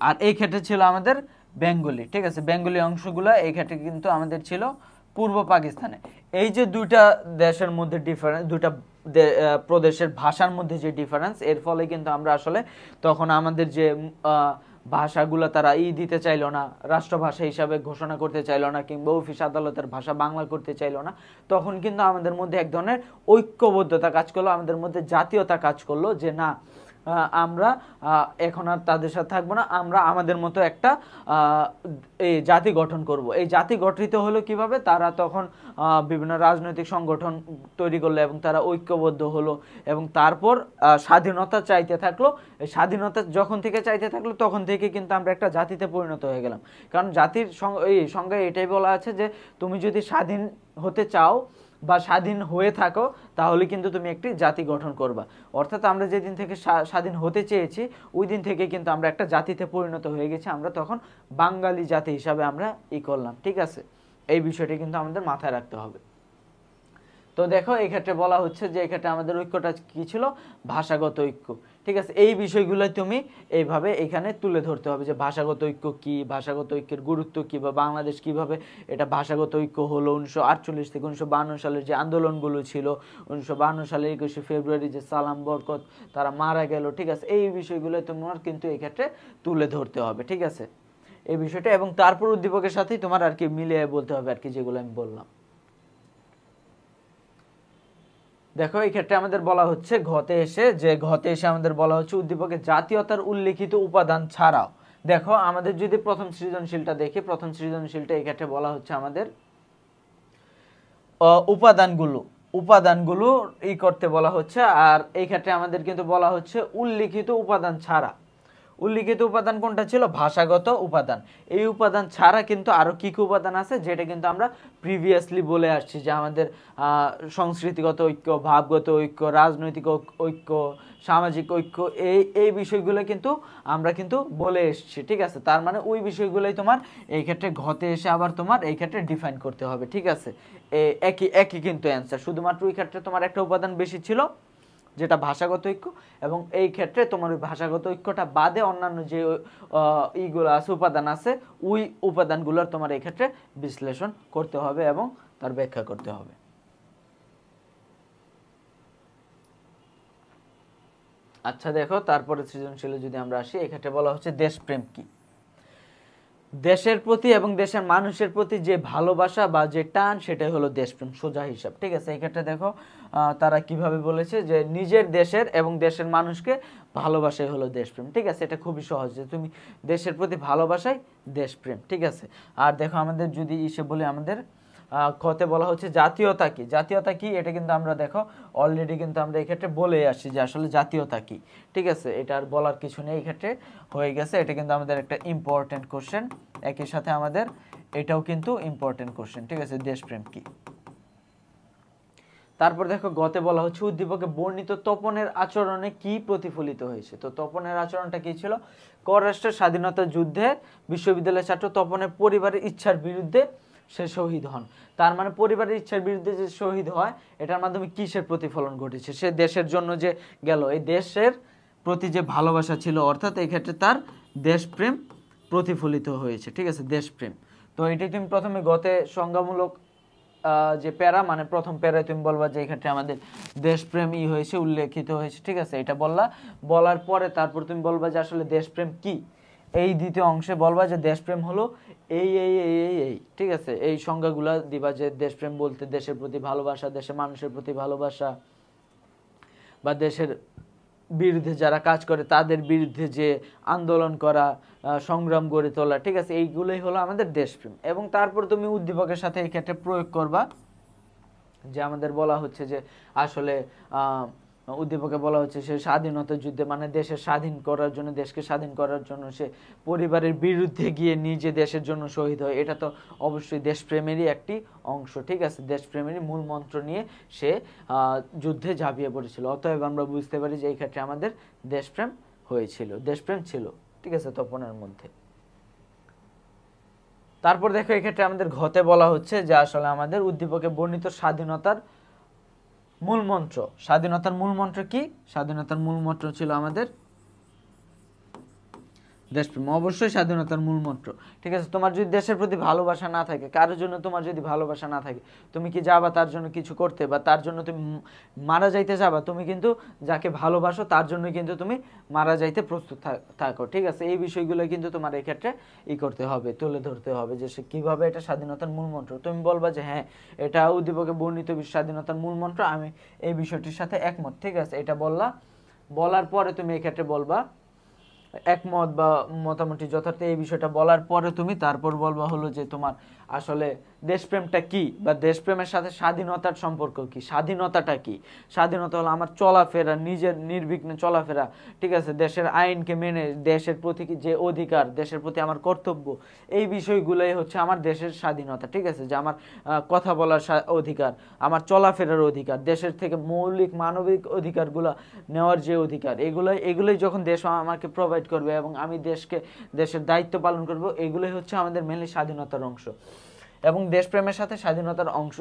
S1: আর এই ক্ষেত্রে ছিল আমাদের বেঙ্গলি, ঠিক আছে, বেঙ্গলি অংশগুলো এই ক্ষেত্রে কিন্তু আমাদের ছিল পূর্ব পাকিস্তানে। এই যে দুইটা দেশের মধ্যে ডিফারেন্স, দুইটা প্রদেশের ভাষার মধ্যে যে ডিফারেন্স, এর ফলে কিন্তু আমরা আসলে তখন আমাদের যে ভাষাগুলো তারা দিতে চাইলো না, রাষ্ট্রভাষা হিসাবে ঘোষণা করতে চাইলো না, কিংবা অফিস আদালতের ভাষা বাংলা করতে চাইলো না, তখন কিন্তু আমাদের মধ্যে এক ধরনের ঐক্যবদ্ধতা কাজ করলো, আমাদের মধ্যে জাতীয়তা কাজ করলো, যে না আমরা এখন আর তাদের সাথে থাকবো না, আমরা আমাদের মতো একটা এই জাতি গঠন করব। এই জাতি গঠিত হলো কিভাবে, তারা তখন বিভিন্ন রাজনৈতিক সংগঠন তৈরি করলো এবং তারা ঐক্যবদ্ধ হলো, এবং তারপর স্বাধীনতা চাইতে থাকলো। স্বাধীনতা যখন থেকে চাইতে থাকলো তখন থেকে কিন্তু আমরা একটা জাতিতে পরিণত হয়ে গেলাম, কারণ জাতির এই সংজ্ঞায় এটাই বলা আছে যে তুমি যদি স্বাধীন হতে চাও বা স্বাধীন হয়ে থাকো তাহলে কিন্তু তুমি একটি জাতি গঠন করবা। অর্থাৎ আমরা যেদিন থেকে স্বাধীন হতে চেয়েছি ওই দিন থেকে কিন্তু আমরা একটা জাতিতে পরিণত হয়ে গেছি, আমরা তখন বাঙালি জাতি হিসাবে আমরা করলাম, ঠিক আছে, এই বিষয়টি কিন্তু আমাদের মাথায় রাখতে হবে। তো দেখো এই ক্ষেত্রে বলা হচ্ছে যে এক্ষেত্রে আমাদের ঐক্যটা কি ছিল, ভাষাগত ঐক্য, ঠিক আছে, এই বিষয়গুলো তুমি এইভাবে এখানে তুলে ধরতে হবে যে ভাষাগত ঐক্য কি, ভাষাগত ঐক্যের গুরুত্ব কি, বা বাংলাদেশ কিভাবে এটা ভাষাগত ঐক্য হলো 1948 থেকে 1952 সালের যে আন্দোলনগুলো ছিল, 1952 সালের 21শে ফেব্রুয়ারি যে সালাম বরকত তারা মারা গেল, ঠিক আছে, এই বিষয়গুলো তোমার কিন্তু এই ক্ষেত্রে তুলে ধরতে হবে। ঠিক আছে, এই বিষয়টা, এবং তারপর উদ্দীপকের সাথেই তোমার আর কি মিলিয়ে বলতে হবে আর কি, যেগুলো আমি বললাম। দেখো এই ক্ষেত্রে আমাদের বলা হচ্ছে ঘতে এসে আমাদের বলা হচ্ছে উদ্দীপকে জাতীয়তার উল্লেখিত উপাদান ছাড়াও। দেখো আমাদের যদি প্রথম সৃজনশীলটা দেখি, প্রথম সৃজনশীলটা এই ক্ষেত্রে বলা হচ্ছে আমাদের উপাদানগুলো করতে বলা হচ্ছে, আর এই ক্ষেত্রে আমাদের কিন্তু বলা হচ্ছে উল্লেখিত উপাদান ছাড়া। উল্লেখিত উপাদান কোনটা ছিল? ভাষাগত উপাদান। এই উপাদান ছাড়া কিন্তু আরো কি কি উপাদান আছে, যেটা কিন্তু আমরা প্রিভিয়াসলি বলে আসছি, যে আমাদের সংস্কৃতিগত ঐক্য, ভাবগত ঐক্য, রাজনৈতিক ঐক্য, সামাজিক ঐক্য, এই বিষয়গুলো কিন্তু আমরা কিন্তু বলে এসেছি। ঠিক আছে, তার মানে ওই বিষয়গুলোই তোমার এই ক্ষেত্রে ঘতে এসে আবার তোমার এই ক্ষেত্রে ডিফাইন করতে হবে। ঠিক আছে, একই কিন্তু অ্যান্সার, শুধুমাত্র ওই ক্ষেত্রে তোমার একটা উপাদান বেশি ছিল যেটা ভাষাগত ঐক্য, এবং এই ক্ষেত্রে তোমার ওই ভাষাগত ঐক্যটা বাদে অন্যান্য যে ইগুলো আছে, উপাদান আছে, ওই উপাদানগুলোর তোমার এই ক্ষেত্রে বিশ্লেষণ করতে হবে এবং তার ব্যাখ্যা করতে হবে। আচ্ছা দেখো তারপরে সৃজনশীলে যদি আমরা আসি, এক্ষেত্রে বলা হচ্ছে দেশপ্রেম কি। দেশের প্রতি এবং দেশের মানুষের প্রতি যে ভালোবাসা বা যে টান, সেটাই হলো দেশপ্রেম, সোজা হিসাব। ঠিক আছে, এই ক্ষেত্রে দেখো তারা কিভাবে বলেছে যে নিজের দেশের এবং দেশের মানুষকে ভালোবাসাই হলো দেশপ্রেম। ঠিক আছে, এটা খুবই সহজ, যে তুমি দেশের প্রতি ভালোবাসাই দেশপ্রেম। ঠিক আছে, আর দেখো আমাদের যদি বলি, আমাদের কতে বলা হচ্ছে জাতীয়তা কি। জাতীয়তা কি এটা কিন্তু আমরা দেখো অলরেডি কিন্তু আমরা এই ক্ষেত্রে বলে আসছি যে আসলে জাতীয়তা কি। ঠিক আছে, এটা আর বলার কিছু নেই, এই ক্ষেত্রে হয়ে গেছে। এটা কিন্তু আমাদের একটা ইম্পর্টেন্ট কোশ্চেন, একই সাথে আমাদের এটাও কিন্তু ইম্পর্টেন্ট কোশ্চেন। ঠিক আছে, দেশপ্রেম কি। তারপর দেখো গতে বলা হচ্ছে উদ্দীপকে বর্ণিত তপনের আচরণে কি প্রতিফলিত হয়েছে। তো তপনের আচরণটা কি ছিল? কররাষ্ট্রের স্বাধীনতা যুদ্ধে বিশ্ববিদ্যালয়ের ছাত্র তপনের পরিবারের ইচ্ছার বিরুদ্ধে সে শহীদ হন। তার মানে পরিবারের ইচ্ছার বিরুদ্ধে যে শহীদ হয়, এটার মাধ্যমে কিসের প্রতিফলন ঘটেছে? সে দেশের জন্য যে গেল, এই দেশের প্রতি যে ভালোবাসা ছিল, অর্থাৎ এই ক্ষেত্রে তার দেশপ্রেম প্রতিফলিত হয়েছে। ঠিক আছে, দেশপ্রেম। তো এটাই তুমি প্রথমে গতে সংজ্ঞামূলক যে প্যারা, মানে প্রথম প্যারায় তুমি বলবা যে এক্ষেত্রে আমাদের দেশপ্রেম হয়েছে, উল্লেখিত হয়েছে। ঠিক আছে, এটা বলার পরে তারপর তুমি বলবা যে আসলে দেশপ্রেম কি। এই দ্বিতীয় অংশে বলবা যে দেশপ্রেম হলো এই এই এই এই এই ঠিক আছে, এই সংজ্ঞাগুলা দিবা, যে দেশপ্রেম বলতে দেশের প্রতি ভালোবাসা, দেশের মানুষের প্রতি ভালোবাসা, বা দেশের বিরুদ্ধে যারা কাজ করে তাদের বিরুদ্ধে যে আন্দোলন করা, সংগ্রাম গড়ে তোলা। ঠিক আছে, এইগুলোই হলো আমাদের দেশপ্রেম। এবং তারপর তুমি উদ্দীপকের সাথে এই ক্ষেত্রে প্রয়োগ করবা, যে আমাদের বলা হচ্ছে যে আসলে উদ্দীপকে বলা হচ্ছে সে স্বাধীনতা যুদ্ধে, মানে দেশের স্বাধীন করার জন্য, দেশকে স্বাধীন করার জন্য সে পরিবারের বিরুদ্ধে গিয়ে নিজে দেশের জন্য শহীদ হয়। এটা তো অবশ্যই দেশপ্রেমেরই একটি অংশ। ঠিক আছে, দেশপ্রেমেরই মূল মন্ত্র নিয়ে সে যুদ্ধে ঝাঁপিয়ে পড়েছিল। অতএব আমরা বুঝতে পারি যে এই ক্ষেত্রে আমাদের দেশপ্রেম হয়েছিল, দেশপ্রেম ছিল। ঠিক আছে, তপনের মধ্যে। তারপর দেখো এক্ষেত্রে আমাদের ঘতে বলা হচ্ছে যে আসলে আমাদের উদ্দীপকে বর্ণিত স্বাধীনতার মূল মন্ত্র। স্বাধীনতার মূল মন্ত্র কি? স্বাধীনতার মূল মন্ত্র ছিল আমাদের দেশপ্রেম। অবশ্যই স্বাধীনতার মূল মন্ত্র। ঠিক আছে, তোমার যদি দেশের প্রতি ভালোবাসা না থাকে, কারোর জন্য তোমার যদি ভালোবাসা না থাকে, তুমি কি যাবা তার জন্য কিছু করতে, বা তার জন্য তুমি মারা যাইতে যাবা? তুমি কিন্তু যাকে ভালোবাসো তার জন্য কিন্তু তুমি মারা যাইতে প্রস্তুত থাকো। ঠিক আছে, এই বিষয়গুলো কিন্তু তোমার এই ক্ষেত্রে করতে হবে, তুলে ধরতে হবে, যে সে কিভাবে এটা স্বাধীনতার মূল মন্ত্র। তুমি বলবা যে হ্যাঁ, এটা উদ্দীপকে বর্ণিত স্বাধীনতার মূল মন্ত্র, আমি এই বিষয়টির সাথে একমত। ঠিক আছে, এটা বলার পরে তুমি এই ক্ষেত্রে বলবা একমত বা মোটামুটি যথার্থ, এই বিষয়টা বলার পরে তুমি তারপর বলবা হলো যে তোমার আসলে দেশপ্রেমটা কি, বা দেশপ্রেমের সাথে স্বাধীনতার সম্পর্ক কি, স্বাধীনতাটা কি। স্বাধীনতা হলো আমার চলাফেরা, নিজের নির্বিঘ্নে চলাফেরা। ঠিক আছে, দেশের আইনকে মেনে, দেশের প্রতি যে অধিকার, দেশের প্রতি আমার কর্তব্য, এই বিষয়গুলোই হচ্ছে আমার দেশের স্বাধীনতা। ঠিক আছে, যে আমার কথা বলার অধিকার, আমার চলাফেরার অধিকার, দেশের থেকে মৌলিক মানবিক অধিকারগুলো নেওয়ার যে অধিকার, এগুলোই যখন দেশ আমাকে প্রোভাইড করবে এবং আমি দেশের দায়িত্ব পালন করব, এগুলোই হচ্ছে আমাদের মেনলি স্বাধীনতার অংশ। এবং দেশপ্রেমের সাথে স্বাধীনতার অংশ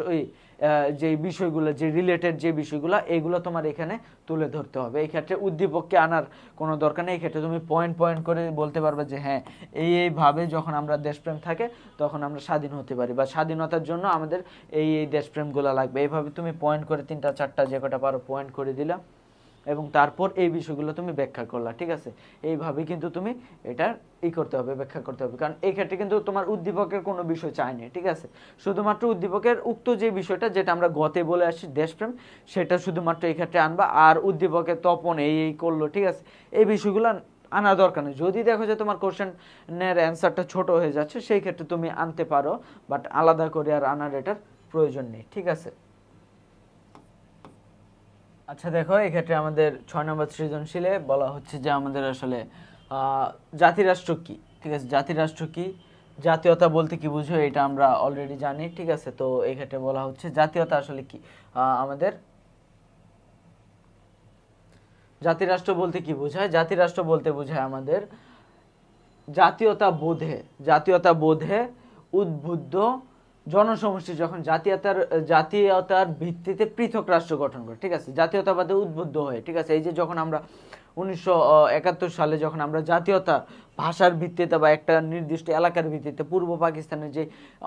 S1: যে বিষয়গুলো, যে রিলেটেড যে বিষয়গুলো, এগুলো তোমার এখানে তুলে ধরতে হবে। এই ক্ষেত্রে উদ্দীপককে আনার কোনো দরকার নেই। এই ক্ষেত্রে তুমি পয়েন্ট পয়েন্ট করে বলতে পারবে যে হ্যাঁ, এইভাবে যখন আমরা দেশপ্রেম থাকে তখন আমরা স্বাধীন হতে পারি, বা স্বাধীনতার জন্য আমাদের এই দেশপ্রেমগুলো লাগবে। এইভাবে তুমি পয়েন্ট করে 3টা 4টা যে কটা পারো পয়েন্ট করে দিলা, এবং তারপর এই বিষয়গুলো তুমি ব্যাখ্যা করলা। ঠিক আছে, এইভাবে কিন্তু তুমি এটা করতে হবে, ব্যাখ্যা করতে হবে। কারণ এই ক্ষেত্রে কিন্তু তোমার উদ্দীপকের কোনো বিষয় চায়নি। ঠিক আছে, শুধুমাত্র উদ্দীপকের উক্ত যে বিষয়টা, যেটা আমরা গতে বলে আসছি দেশপ্রেম, সেটা শুধুমাত্র এই ক্ষেত্রে আনবা। আর উদ্দীপকের তপন এই করলো, ঠিক আছে, এই বিষয়গুলো আনা দরকার নেই। যদি দেখো যে তোমার কোশ্চেনের অ্যান্সারটা ছোট হয়ে যাচ্ছে, সেই ক্ষেত্রে তুমি আনতে পারো, বাট আলাদা করে আর আনার এটার প্রয়োজন নেই। ঠিক আছে, আচ্ছা দেখো, এক্ষেত্রে আমাদের 6 নম্বর সৃজনশীলে বলা হচ্ছে যে আমাদের আসলে জাতিরাষ্ট্র কি। ঠিক আছে, জাতিরাষ্ট্র কি, জাতীয়তা বলতে কি বুঝো, এটা আমরা অলরেডি জানি। ঠিক আছে, তো এক্ষেত্রে বলা হচ্ছে জাতীয়তা আসলে কি। আমাদের জাতিরাষ্ট্র বলতে কি বোঝায়? জাতিরাষ্ট্র বলতে বোঝায় আমাদের জাতীয়তা বোধে উদ্বুদ্ধ জনসমষ্টি যখন জাতীয়তার ভিত্তিতে পৃথক রাষ্ট্র গঠন করে। ঠিক আছে, জাতীয়তাবাদে উদ্বুদ্ধ হয়ে। ঠিক আছে, এই যে যখন আমরা 1971 সালে যখন আমরা জাতীয়তা ভাষার ভিত্তিতে বা একটা নির্দিষ্ট এলাকার ভিত্তিতে পূর্ব পাকিস্তানের যে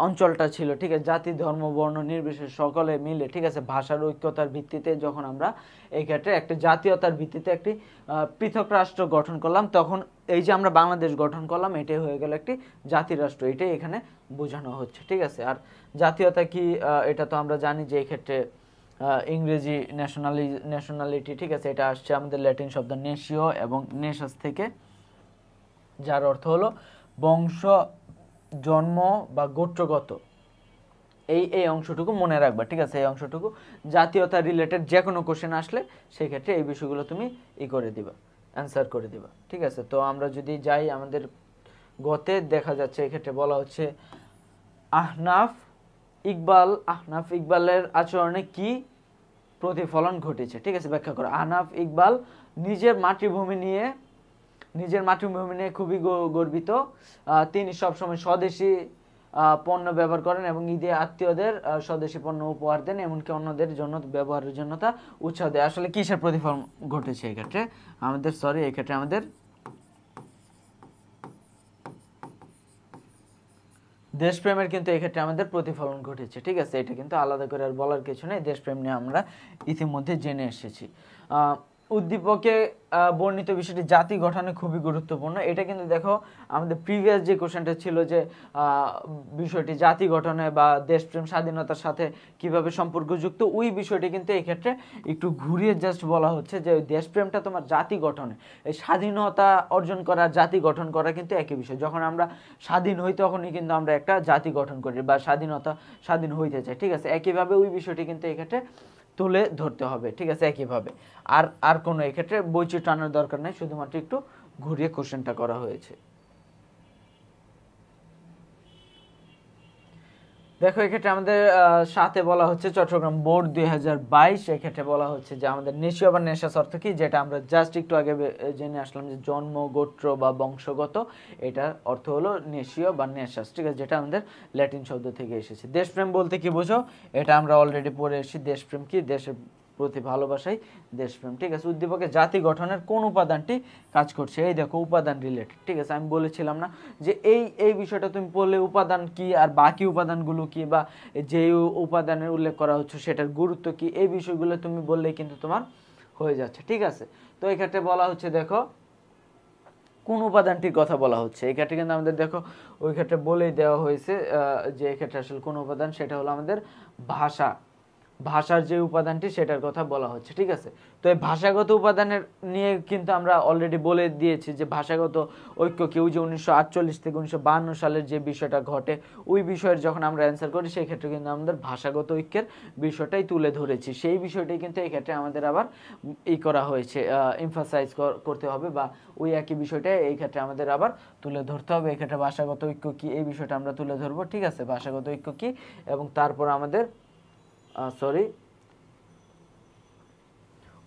S1: অঞ্চলটা ছিল, ঠিক আছে, জাতি ধর্ম বর্ণ নির্বিশেষে সকলে মিলে, ঠিক আছে, ভাষার ঐক্যতার ভিত্তিতে যখন আমরা এই ক্ষেত্রে একটা জাতীয়তার ভিত্তিতে একটি পৃথক রাষ্ট্র গঠন করলাম, তখন এই যে আমরা বাংলাদেশ গঠন করলাম, এটাই হয়ে গেল একটি জাতিরাষ্ট্র। এটাই এখানে বোঝানো হচ্ছে। ঠিক আছে, আর জাতীয়তা কি এটা তো আমরা জানি যে এই ক্ষেত্রে ইংরেজি ন্যাশনালিটি। ঠিক আছে, এটা আসছে আমাদের ল্যাটিন শব্দ নেশিও এবং নেশাস থেকে, যার অর্থ হলো বংশ, জন্ম বা গোত্রগত। এই অংশটুকু মনে রাখবা। ঠিক আছে, এই অংশটুকু জাতীয়তা রিলেটেড যে কোনো কোশ্চেন আসলে সেই ক্ষেত্রে এই বিষয়গুলো তুমি করে দিবা, অ্যান্সার করে দিবা। ঠিক আছে, তো আমরা যদি যাই আমাদের গতে, দেখা যাচ্ছে এক্ষেত্রে বলা হচ্ছে আহনাফ ইকবালের আচরণে কি প্রতিফলন ঘটেছে। ঠিক আছে, ব্যাখ্যা করো। আহনাফ ইকবাল নিজের মাতৃভূমি নিয়ে খুবই গর্বিত। তিনি সবসময় স্বদেশি পণ্য ব্যবহার করেন এবং ঈদে আত্মীয়দের স্বদেশি পণ্য উপহার দেন, এমনকি অন্যদের জন্য ব্যবহারের জন্য তা উৎসাহ দেয়। আসলে কিসের প্রতিফলন ঘটেছে এক্ষেত্রে আমাদের? এক্ষেত্রে আমাদের দেশপ্রেমের কিন্তু এক্ষেত্রে আমাদের প্রতিফলন ঘটেছে। ঠিক আছে, এটা কিন্তু আলাদা করে আর বলার কিছু নেই, দেশপ্রেম নিয়ে আমরা ইতিমধ্যে জেনে এসেছি। উদ্দীপকে বর্ণিত বিষয়টি জাতি গঠনে খুবই গুরুত্বপূর্ণ। এটা কিন্তু দেখো আমাদের প্রিভিয়াস যে কোশ্চেনটা ছিল যে বিষয়টি জাতি গঠনে বা দেশপ্রেম স্বাধীনতার সাথে কিভাবে সম্পর্কযুক্ত, ওই বিষয়টি কিন্তু এই ক্ষেত্রে একটু ঘুরিয়ে জাস্ট বলা হচ্ছে যে দেশপ্রেমটা তোমার জাতি গঠনে, এই স্বাধীনতা অর্জন করা জাতি গঠন করা কিন্তু একই বিষয়। যখন আমরা স্বাধীন হই তখনই কিন্তু আমরা একটা জাতি গঠন করি বা স্বাধীন হইতে চাই। ঠিক আছে, একইভাবে ওই বিষয়টি কিন্তু এই ক্ষেত্রে তুলে ধরতে হবে। ঠিক আছে, একইভাবে আর কোনো এক্ষেত্রে বৈচিত্র্য আনার দরকার নেই, শুধুমাত্র একটু ঘুরিয়ে কোশ্চেনটা করা হয়েছে। দেখো, এক্ষেত্রে আমাদের সাথে বলা হচ্ছে চট্টগ্রাম বোর্ড 2022, এক্ষেত্রে বলা হচ্ছে যে আমাদের নেশীয় বা নেশাস অর্থ কি, যেটা আমরা জাস্ট একটু আগে জেনে আসলাম যে জন্ম, গোত্র বা বংশগত, এটার অর্থ হলো নেশীয় বা নেশাস। ঠিক আছে, যেটা আমাদের ল্যাটিন শব্দ থেকে এসেছে। দেশপ্রেম বলতে কি বোঝো, এটা আমরা অলরেডি পড়ে এসেছি। দেশপ্রেম কি, দেশের প্রতি ভালোবাসাই দেশপ্রেম। ঠিক আছে, উদ্দীপকে জাতি গঠনের কোন উপাদানটি কাজ করছে, এই দেখো উপাদান রিলেটেড। ঠিক আছে, আমি বলেছিলাম না যে এই বিষয়টা তুমি পড়লে উপাদান কি আর বাকি উপাদানগুলো কি, বা যে উপাদানের উল্লেখ করা হচ্ছে সেটার গুরুত্ব কি, এই বিষয়গুলো তুমি বললেই কিন্তু তোমার হয়ে যাচ্ছে। ঠিক আছে, তো এই ক্ষেত্রে বলা হচ্ছে দেখো কোন উপাদানটির কথা বলা হচ্ছে। এই ক্ষেত্রে কিন্তু আমাদের দেখো ওই ক্ষেত্রে বলেই দেওয়া হয়েছে যে এক্ষেত্রে আসলে কোন উপাদান, সেটা হলো আমাদের ভাষার যে উপাদানটি সেটার কথা বলা হচ্ছে। ঠিক আছে, তো এই ভাষাগত উপাদানের নিয়ে কিন্তু আমরা অলরেডি বলে দিয়েছি যে ভাষাগত ঐক্য কি, ওই যে 1948 থেকে 1952 সালের যে বিষয়টা ঘটে, ওই বিষয়ের যখন আমরা অ্যান্সার করি সেই ক্ষেত্রে কিন্তু আমাদের ভাষাগত ঐক্যের বিষয়টাই তুলে ধরেছি। সেই বিষয়টাই কিন্তু এই ক্ষেত্রে আমাদের আবার করা হয়েছে, এমফাসাইজ করতে হবে, বা ওই একই বিষয়টা এই ক্ষেত্রে আমাদের আবার তুলে ধরতে হবে। এই ক্ষেত্রে ভাষাগত ঐক্য কি, এই বিষয়টা আমরা তুলে ধরবো। ঠিক আছে, ভাষাগত ঐক্য কি, এবং তারপর আমাদের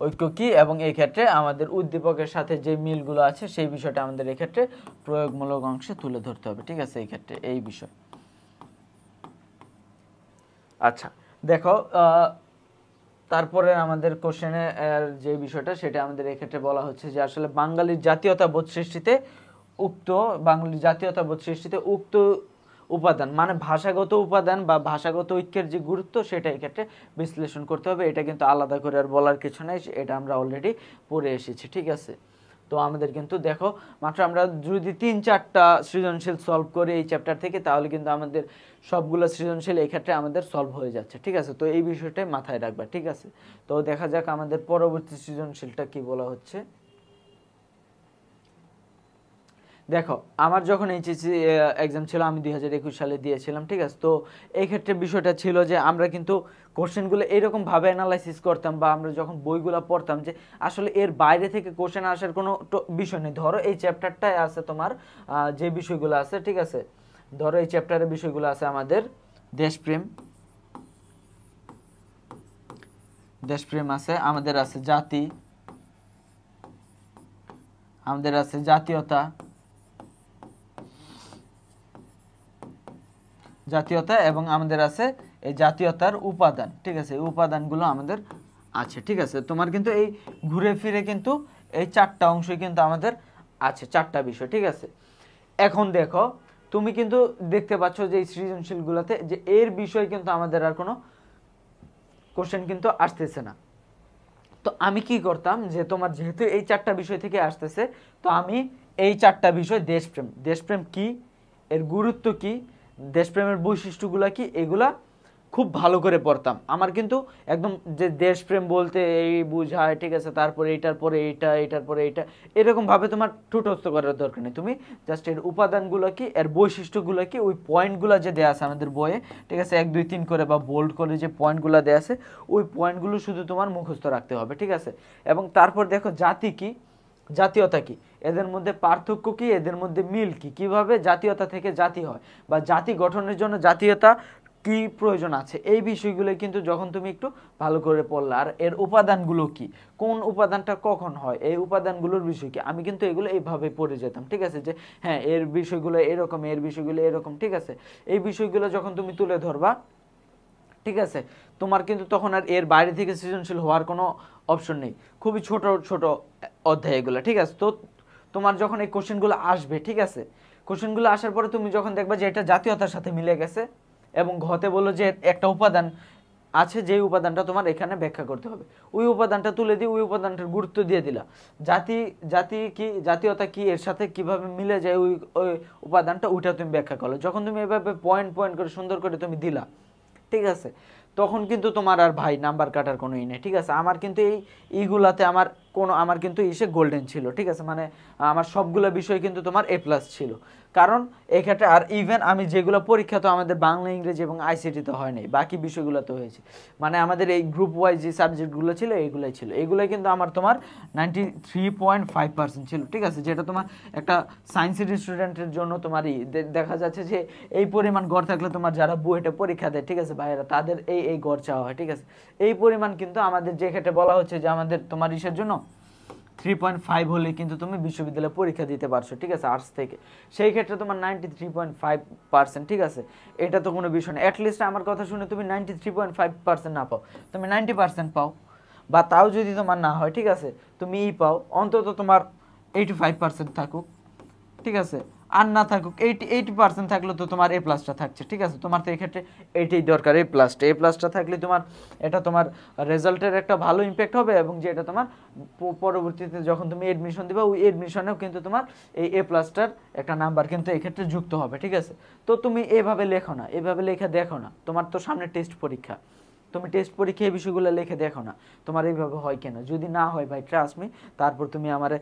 S1: ঐক্য কি, এবং এই ক্ষেত্রে আমাদের উদ্দীপকের সাথে যে মিলগুলো আছে সেই বিষয়টা আমাদের এই ক্ষেত্রে প্রয়োগমূলক অংশে তুলে ধরতে হবে। ঠিক আছে, এই ক্ষেত্রে এই বিষয়। আচ্ছা দেখো, তারপরে আমাদের কোশ্চেনে যে বিষয়টা সেটা আমাদের এক্ষেত্রে বলা হচ্ছে যে আসলে বাঙালির জাতীয়তাবোধ সৃষ্টিতে উক্ত উপাদান মানে ভাষাগত উপাদান বা ভাষাগত ঐক্যের যে গুরুত্ব সেটা এক্ষেত্রে বিশ্লেষণ করতে হবে। এটা কিন্তু আলাদা করে আর বলার কিছু নাই, এটা আমরা অলরেডি পড়ে এসেছি, ঠিক আছে। তো আমাদের কিন্তু দেখো মাত্র আমরা যদি 3-4টা সৃজনশীল সলভ করি এই চ্যাপ্টার থেকে, তাহলে কিন্তু আমাদের সবগুলো সৃজনশীল এই ক্ষেত্রে আমাদের সলভ হয়ে যাচ্ছে, ঠিক আছে। তো এই বিষয়টাই মাথায় রাখবা, ঠিক আছে। তো দেখা যাক আমাদের পরবর্তী সৃজনশীলটা কি বলা হচ্ছে। দেখো আমার যখন এইচএসসি এক্সাম ছিল আমি 2021 সালে দিয়েছিলাম, ঠিক আছে। তো এই ক্ষেত্রে বিষয়টা ছিল যে আমরা কিন্তু কোশ্চেনগুলো এরকমভাবে অ্যানালাইসিস করতাম বা আমরা যখন বইগুলো পড়তাম যে আসলে এর বাইরে থেকে কোশ্চেন আসার কোনো বিষয় নেই। ধরো এই চ্যাপ্টারটায় আছে তোমার যে বিষয়গুলো আছে, ঠিক আছে। ধরো এই চ্যাপ্টারের বিষয়গুলো আছে আমাদের দেশপ্রেম আছে, আমাদের আছে জাতি, আমাদের আছে জাতীয়তা এবং আমাদের আছে এই জাতীয়তার উপাদান, ঠিক আছে। এই উপাদানগুলো আমাদের আছে, ঠিক আছে। তোমার কিন্তু এই ঘুরে ফিরে কিন্তু এই 4টা অংশই কিন্তু আমাদের আছে, 4টা বিষয়, ঠিক আছে। এখন দেখো তুমি কিন্তু দেখতে পাচ্ছ যে এই সৃজনশীলগুলোতে যে এর বিষয় কিন্তু আমাদের আর কোনো কোশ্চেন কিন্তু আসতেছে না। তো আমি কি করতাম যে তোমার যেহেতু এই 4টা বিষয় থেকে আসতেছে, তো আমি এই 4টা বিষয় দেশপ্রেম কি, এর গুরুত্ব কি, দেশপ্রেমের বৈশিষ্ট্যগুলো কি, এগুলা খুব ভালো করে পড়তাম। আমার কিন্তু একদম যে দেশপ্রেম বলতে এই বুঝায়, ঠিক আছে, তারপরে এটার পরে এইটা, এটার পরে এইটা, এরকমভাবে তোমার ঠুটস্থ করার দরকার নেই। তুমি জাস্ট এর উপাদানগুলো কি, এর বৈশিষ্ট্যগুলো কি, ওই পয়েন্টগুলো যে দেওয়া আছে আমাদের বইয়ে, ঠিক আছে, 1 2 3 করে বা বোল্ড করে যে পয়েন্টগুলো দেওয়া আছে, ওই পয়েন্টগুলো শুধু তোমার মুখস্থ রাখতে হবে, ঠিক আছে। এবং তারপর দেখো জাতি কি, জাতীয়তা কি, এদের মধ্যে পার্থক্য কি, এদের মধ্যে মিল কি, কিভাবে জাতীয়তা থেকে জাতি হয় বা জাতি গঠনের জন্য জাতীয়তা কি প্রয়োজন আছে, এই বিষয়গুলো কিন্তু যখন তুমি একটু ভালো করে পড়লে, আর এর উপাদানগুলো কি, কোন উপাদানটা কখন হয়, এই উপাদানগুলোর বিষয় কি, আমি কিন্তু এগুলো এইভাবে পড়ে যেতাম, ঠিক আছে। যে হ্যাঁ এর বিষয়গুলো এরকম, এর বিষয়গুলো এরকম, ঠিক আছে। এই বিষয়গুলো যখন তুমি তুলে ধরবা, ঠিক আছে, তোমার কিন্তু তখন আর এর বাইরে থেকে সৃজনশীল হওয়ার কোনো অপশন নেই। খুবই ছোট ছোট অধ্যায় এগুলো, ঠিক আছে। তো তোমার যখন এই কোশ্চেনগুলো আসবে, ঠিক আছে, কোশ্চেনগুলো আসার পরে তুমি যখন দেখবা যে এটা জাতীয়তার সাথে মিলে গেছে এবং ঘতে বললো যে একটা উপাদান আছে, যে উপাদানটা তোমার এখানে ব্যাখ্যা করতে হবে, ওই উপাদানটা তুলে দিয়ে ওই উপাদানটার গুরুত্ব দিয়ে দিলা। জাতি কি, জাতীয়তা কি, এর সাথে কিভাবে মিলে যায় ওই ওই উপাদানটা, ওইটা তুমি ব্যাখ্যা করলো। যখন তুমি এভাবে পয়েন্ট পয়েন্ট করে সুন্দর করে তুমি দিলা, ঠিক আছে, তখন কিন্তু তোমার আর ভাই নাম্বার কাটার কোনো ই নেই, ঠিক আছে। আমার কিন্তু এইগুলাতে আমার কিন্তু ইসে গোল্ডেন ছিল, ঠিক আছে। মানে আমার সবগুলো বিষয় কিন্তু তোমার A+ ছিল, কারণ এক্ষেত্রে আর ইভেন আমি যেগুলো পরীক্ষা তো আমাদের বাংলা, ইংরেজি এবং আইসিটিতে হয়নি, বাকি বিষয়গুলোতে হয়েছে। মানে আমাদের এই গ্রুপ ওয়াইজ যে সাবজেক্টগুলো ছিল এইগুলোই ছিল, এগুলোই কিন্তু আমার তোমার 93.5% ছিল, ঠিক আছে। যেটা তোমার একটা সায়েন্সের স্টুডেন্টের জন্য তোমার দেখা যাচ্ছে যে এই পরিমাণ গড় থাকলে তোমার যারা বুয়েটে পরীক্ষা দেয়, ঠিক আছে ভাইয়েরা, তাদের এই গড় চাওয়া হয়, ঠিক আছে। এই পরিমাণ কিন্তু আমাদের যে ক্ষেত্রে বলা হচ্ছে যে আমাদের তোমার ইসের জন্য 3.5 হলে কিন্তু তুমি বিশ্ববিদ্যালয়ে পরীক্ষা দিতে পারছো, ঠিক আছে, আর্টস থেকে। সেই ক্ষেত্রে তোমার 93.5%, ঠিক আছে, এটা তো কোনো বিষয় না। অ্যাটলিস্ট আমার কথা শুনে তুমি 93.5% না পাও, তুমি 90% পাও, বা তাও যদি তোমার না হয়, ঠিক আছে, তুমি পাও অন্তত তোমার 85% থাকুক, ঠিক আছে, আর না থাকুক 80% থাকলে তো তোমার A+টা থাকছে, ঠিক আছে। তোমার তো এক্ষেত্রে এইটাই দরকার, A+টা থাকলে তোমার এটা তোমার রেজাল্টের একটা ভালো ইম্প্যাক্ট হবে, এবং যেটা তোমার পরবর্তীতে যখন তুমি এডমিশন দিবা ওই এডমিশনেও কিন্তু তোমার এই A+টার একটা নাম্বার কিন্তু এক্ষেত্রে যুক্ত হবে, ঠিক আছে। তো তুমি এভাবে লেখো না, এভাবে লেখে দেখো না, তোমার তো সামনে টেস্ট পরীক্ষা, তুমি টেস্ট পরীক্ষা এই বিষয়গুলো লিখে দেখো না তোমার এইভাবে হয় কেন। যদি না হয় ভাই ট্রাস্ট মি, তারপর তুমি আমারে,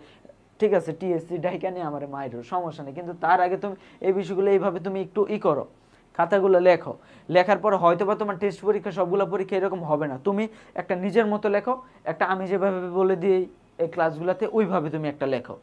S1: ঠিক আছে, টিএসসি ডাইকা নিয়ে আমার মাইরো, সমস্যা নেই, কিন্তু তার আগে তুমি এই বিষয়গুলো এইভাবে তুমি একটু করো, খাতাগুলো লেখো। লেখার পর হয়তো বা তোমার টেস্ট পরীক্ষা সবগুলো পরীক্ষা এরকম হবে না, তুমি একটা নিজের মতো লেখো, একটা আমি যেভাবে বলে দিই এই ক্লাসগুলোতে ওইভাবে তুমি একটা লেখো।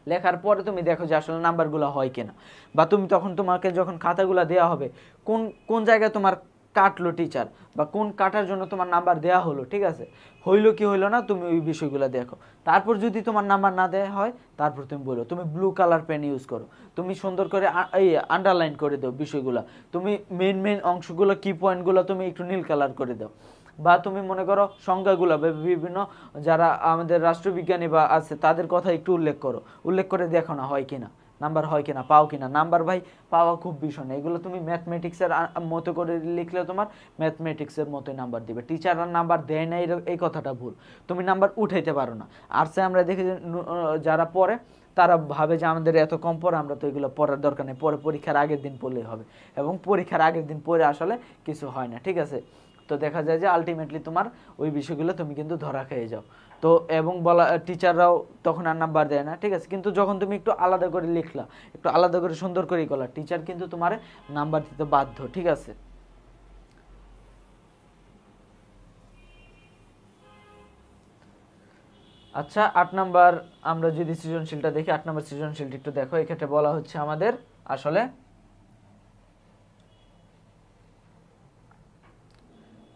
S1: লেখার পরে তুমি দেখো যে আসলে নাম্বারগুলো হয় কিনা, বা তুমি তখন তোমাকে যখন খাতাগুলো দেওয়া হবে কোন কোন জায়গায় তোমার কাটলো টিচার, বা কোন কাটার জন্য তোমার নাম্বার দেয়া হলো, ঠিক আছে, হইলো কি হইলো না তুমি ওই বিষয়গুলো দেখো। তারপর যদি তোমার নাম্বার না দেয়া হয় তারপর তুমি বলো, তুমি ব্লু কালার পেন ইউজ করো, তুমি সুন্দর করে এই আন্ডারলাইন করে দাও বিষয়গুলো, তুমি মেন অংশগুলো কি পয়েন্টগুলো তুমি একটু নীল কালার করে দাও, বা তুমি মনে করো সংজ্ঞাগুলো বা বিভিন্ন যারা আমাদের রাষ্ট্রবিজ্ঞানী বা আছে তাদের কথা একটু উল্লেখ করে দেখো না হয় কিনা, নাম্বার হয় কিনা, পাও কিনা। নাম্বার ভাই পাওয়া খুব ভীষণ, এগুলো তুমি ম্যাথমেটিক্সের মতো করে লিখলে তোমার ম্যাথমেটিক্সের মতোই নাম্বার দিবে। টিচাররা নাম্বার দেয় না এই কথাটা ভুল, তুমি নাম্বার উঠাইতে পারো না। আর্টসে আমরা দেখি যে যারা পড়ে তারা ভাবে যে আমাদের এত কম পড়ে, আমরা তো এগুলো পড়ার দরকার নেই, পরে পরীক্ষার আগের দিন পড়লেই হবে, এবং পরীক্ষার আগের দিন পড়ে আসলে কিছু হয় না, ঠিক আছে। তো দেখা যায় যে আলটিমেটলি তোমার ওই বিষয়গুলো তুমি কিন্তু ধরা খেয়ে যাও। তো এবং বলা টিচাররাও তখন আর নাম্বার দেয় না, ঠিক আছে। কিন্তু যখন তুমি একটু আলাদা করে লিখলা, একটু আলাদা করে সুন্দর করে করলা, টিচার কিন্তু তোমার নাম্বার দিতে বাধ্য, ঠিক আছে। আচ্ছা 8 নাম্বার আমরা যদি সৃজনশীলটা দেখি, 8 নাম্বার সৃজনশীলটা একটু দেখো। এক্ষেত্রে বলা হচ্ছে আমাদের আসলে